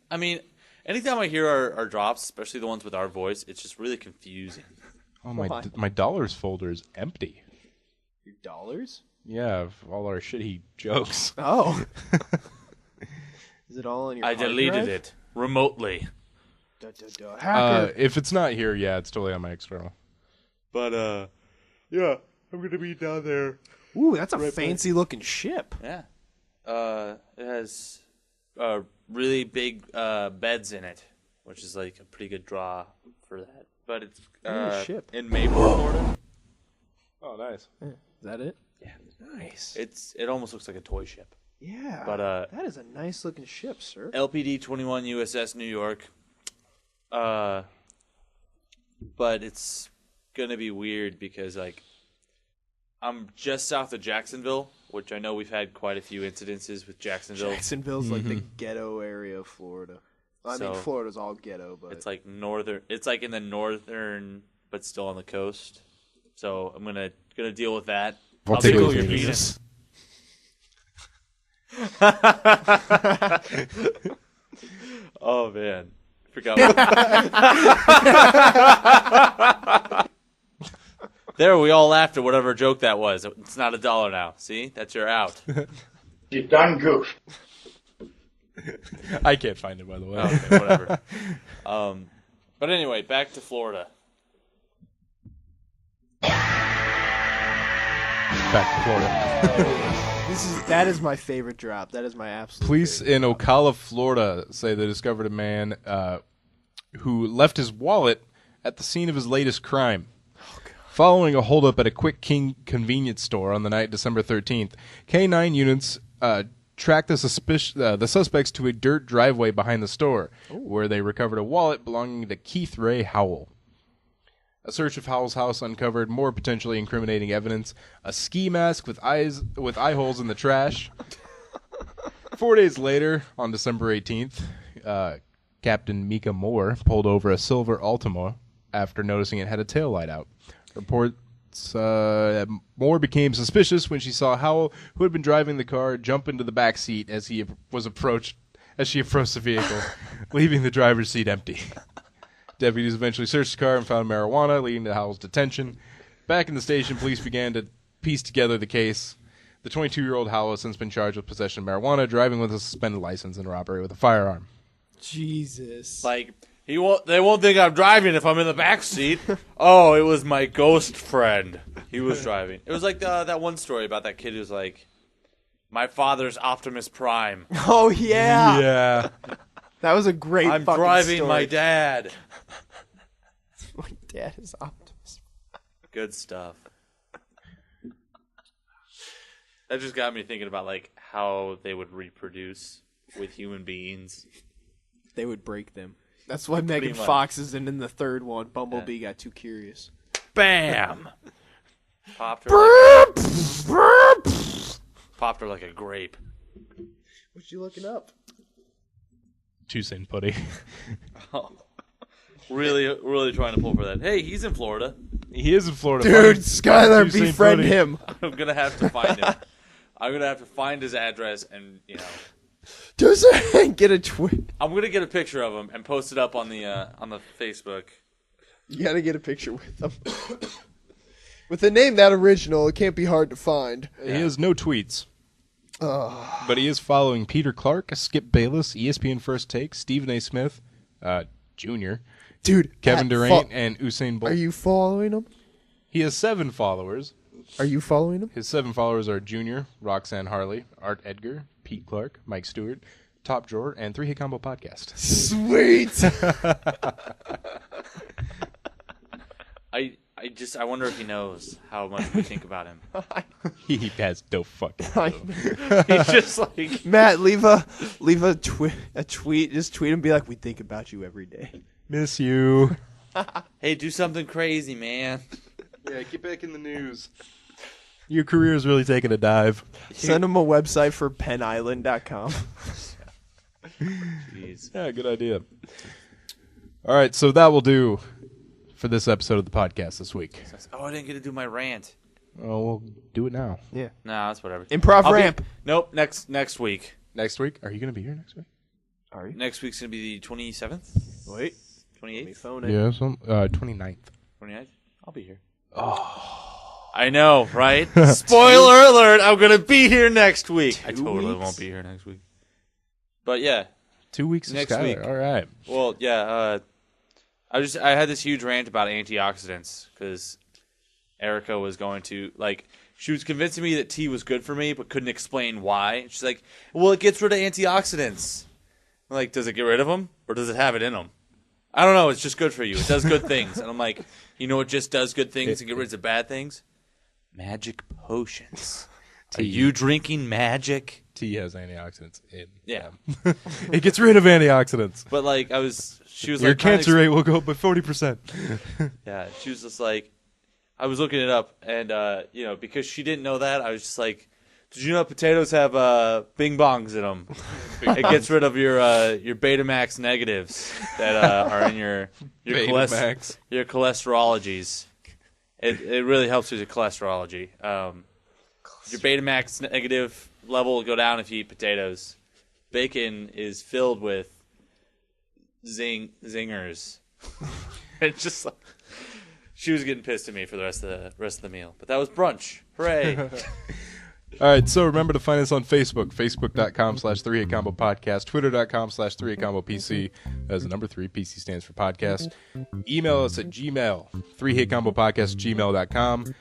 I mean, anytime I hear our drops, especially the ones with our voice, it's just really confusing. Oh Why? my dollars folder is empty. Your dollars? Yeah, of all our shitty jokes. Oh. Is it all on your? I hard deleted drive? it remotely. Hacker. If it's not here, yeah, it's totally on my external. But yeah, I'm going to be down there. Ooh, that's a fancy looking ship. Yeah. It has really big beds in it, which is like a pretty good draw for that. But it's ship. in Mayport, Florida. Oh, nice. Is that it? Yeah. Nice. It almost looks like a toy ship. Yeah. But that is a nice looking ship, sir. LPD 21 USS New York. But it's gonna be weird because like I'm just south of Jacksonville, which I know we've had quite a few incidences with Jacksonville. Jacksonville's like the ghetto area of Florida. I mean, So- Florida's all ghetto, but It's like northern. It's like in the northern, but still on the coast. So I'm gonna deal with that. I'll tickle tickle your your penis. penis. Oh man, forgot. There, we all laughed at whatever joke that was. It's not $1 now. See, that's your out. You done goofed. I can't find it, by the way. Okay, whatever. But anyway, back to Florida. Back to Florida. that is my favorite drop. That is my absolute. Police favorite. in Ocala, Florida, say they discovered a man who left his wallet at the scene of his latest crime. Following a holdup at a Quick King convenience store on the night December 13th, K-9 units tracked the suspects to a dirt driveway behind the store, where they recovered a wallet belonging to Keith Ray Howell. A search of Howell's house uncovered more potentially incriminating evidence: a ski mask with eye holes in the trash. 4 days later, on December 18th, Captain Mika Moore pulled over a silver Altima after noticing it had a taillight out. Reports that Moore became suspicious when she saw Howell, who had been driving the car, jump into the back seat as she approached the vehicle, leaving the driver's seat empty. Deputies eventually searched the car and found marijuana, leading to Howell's detention. Back in the station, police began to piece together the case. The 22-year-old Howell has since been charged with possession of marijuana, driving with a suspended license, and robbery with a firearm. Jesus. Like they won't think I'm driving if I'm in the back seat. Oh, it was my ghost friend. He was driving. It was like that one story about that kid who's like, my father's Optimus Prime. Oh yeah. Yeah. That was a great. I'm fucking driving story. my dad. My dad is Optimus. Good stuff. That just got me thinking about like how they would reproduce with human beings. They would break them. That's why Megan much. Fox isn't in the third one. Bumblebee got too curious. Bam! Popped her like a grape. What you looking up? Toussaint Putty. Really trying to pull for that. Hey, he's in Florida. He is in Florida. Dude, Find Skyler, Toussaint befriend Putty. him. I'm gonna have to find him. I'm gonna have to find his address and Get a tweet. I'm gonna get a picture of him and post it up on the Facebook. You gotta get a picture with him. With a name that original, it can't be hard to find. He has no tweets. But he is following Peter Clark, Skip Bayless, ESPN First Take, Stephen A. Smith, Jr., Dude, Kevin Durant, and Usain Bolt. Are you following him? He has 7 followers. Are you following him? His 7 followers are Junior, Roxanne Harley, Art Edgar, Pete Clark, Mike Stewart, Top Drawer, and 3 Hit Combo Podcast. Sweet. I wonder if he knows how much we think about him. He has no fucking clue. He's just like Matt, leave a tweet. Just tweet and be like, "We think about you every day." Miss you. Hey, do something crazy, man. Yeah, get back in the news. Your career is really taking a dive. Send them a website for penisland.com. Jeez. Yeah, good idea. All right, so that will do for this episode of the podcast this week. Oh, I didn't get to do my rant. Oh, we'll do it now. Yeah. Nah, that's whatever. Improv I'll be- ramp. Nope, next week. Next week? Are you going to be here next week? Are you? Next week's going to be the 27th? Wait. Let me 28th? phone it. Yeah, 29th. 29th? I'll be here. Oh. I know, right? Spoiler alert, I'm going to be here next week. I totally weeks? won't be here next week. But yeah. 2 weeks of Next Skyler. week. All right. Well, yeah, I had this huge rant about antioxidants because Erica was going to, like, she was convincing me that tea was good for me but couldn't explain why. She's like, well, it gets rid of antioxidants. I'm like, does it get rid of them or does it have it in them? I don't know. It's just good for you. It does good things. And I'm like, you know what just does good things and get rid of bad things? Magic potions. Are you drinking magic? Tea has antioxidants in Yeah. them. It gets rid of antioxidants. But, like, she was Your like, trying to cancer rate will go up by 40%. Yeah, she was just like, I was looking it up, and because she didn't know that, I was just like, did you know potatoes have bing bongs in them? It gets rid of your Betamax negatives that are in your Betamax. your cholesterologies. It really helps with your cholesterology. Your Betamax negative level will go down if you eat potatoes. Bacon is filled with zingers. It's just like, she was getting pissed at me for the rest of the meal. But that was brunch. Hooray. All right, so remember to find us on Facebook, facebook.com/3HitCombo Podcast, twitter.com/3HitCombo PC. As the number 3, PC stands for podcast. Email us at Gmail, 3HitComboPodcast@gmail.com.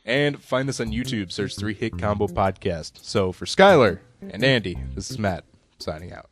And find us on YouTube, search 3-Hit Combo Podcast. So for Skyler and Andy, this is Matt, signing out.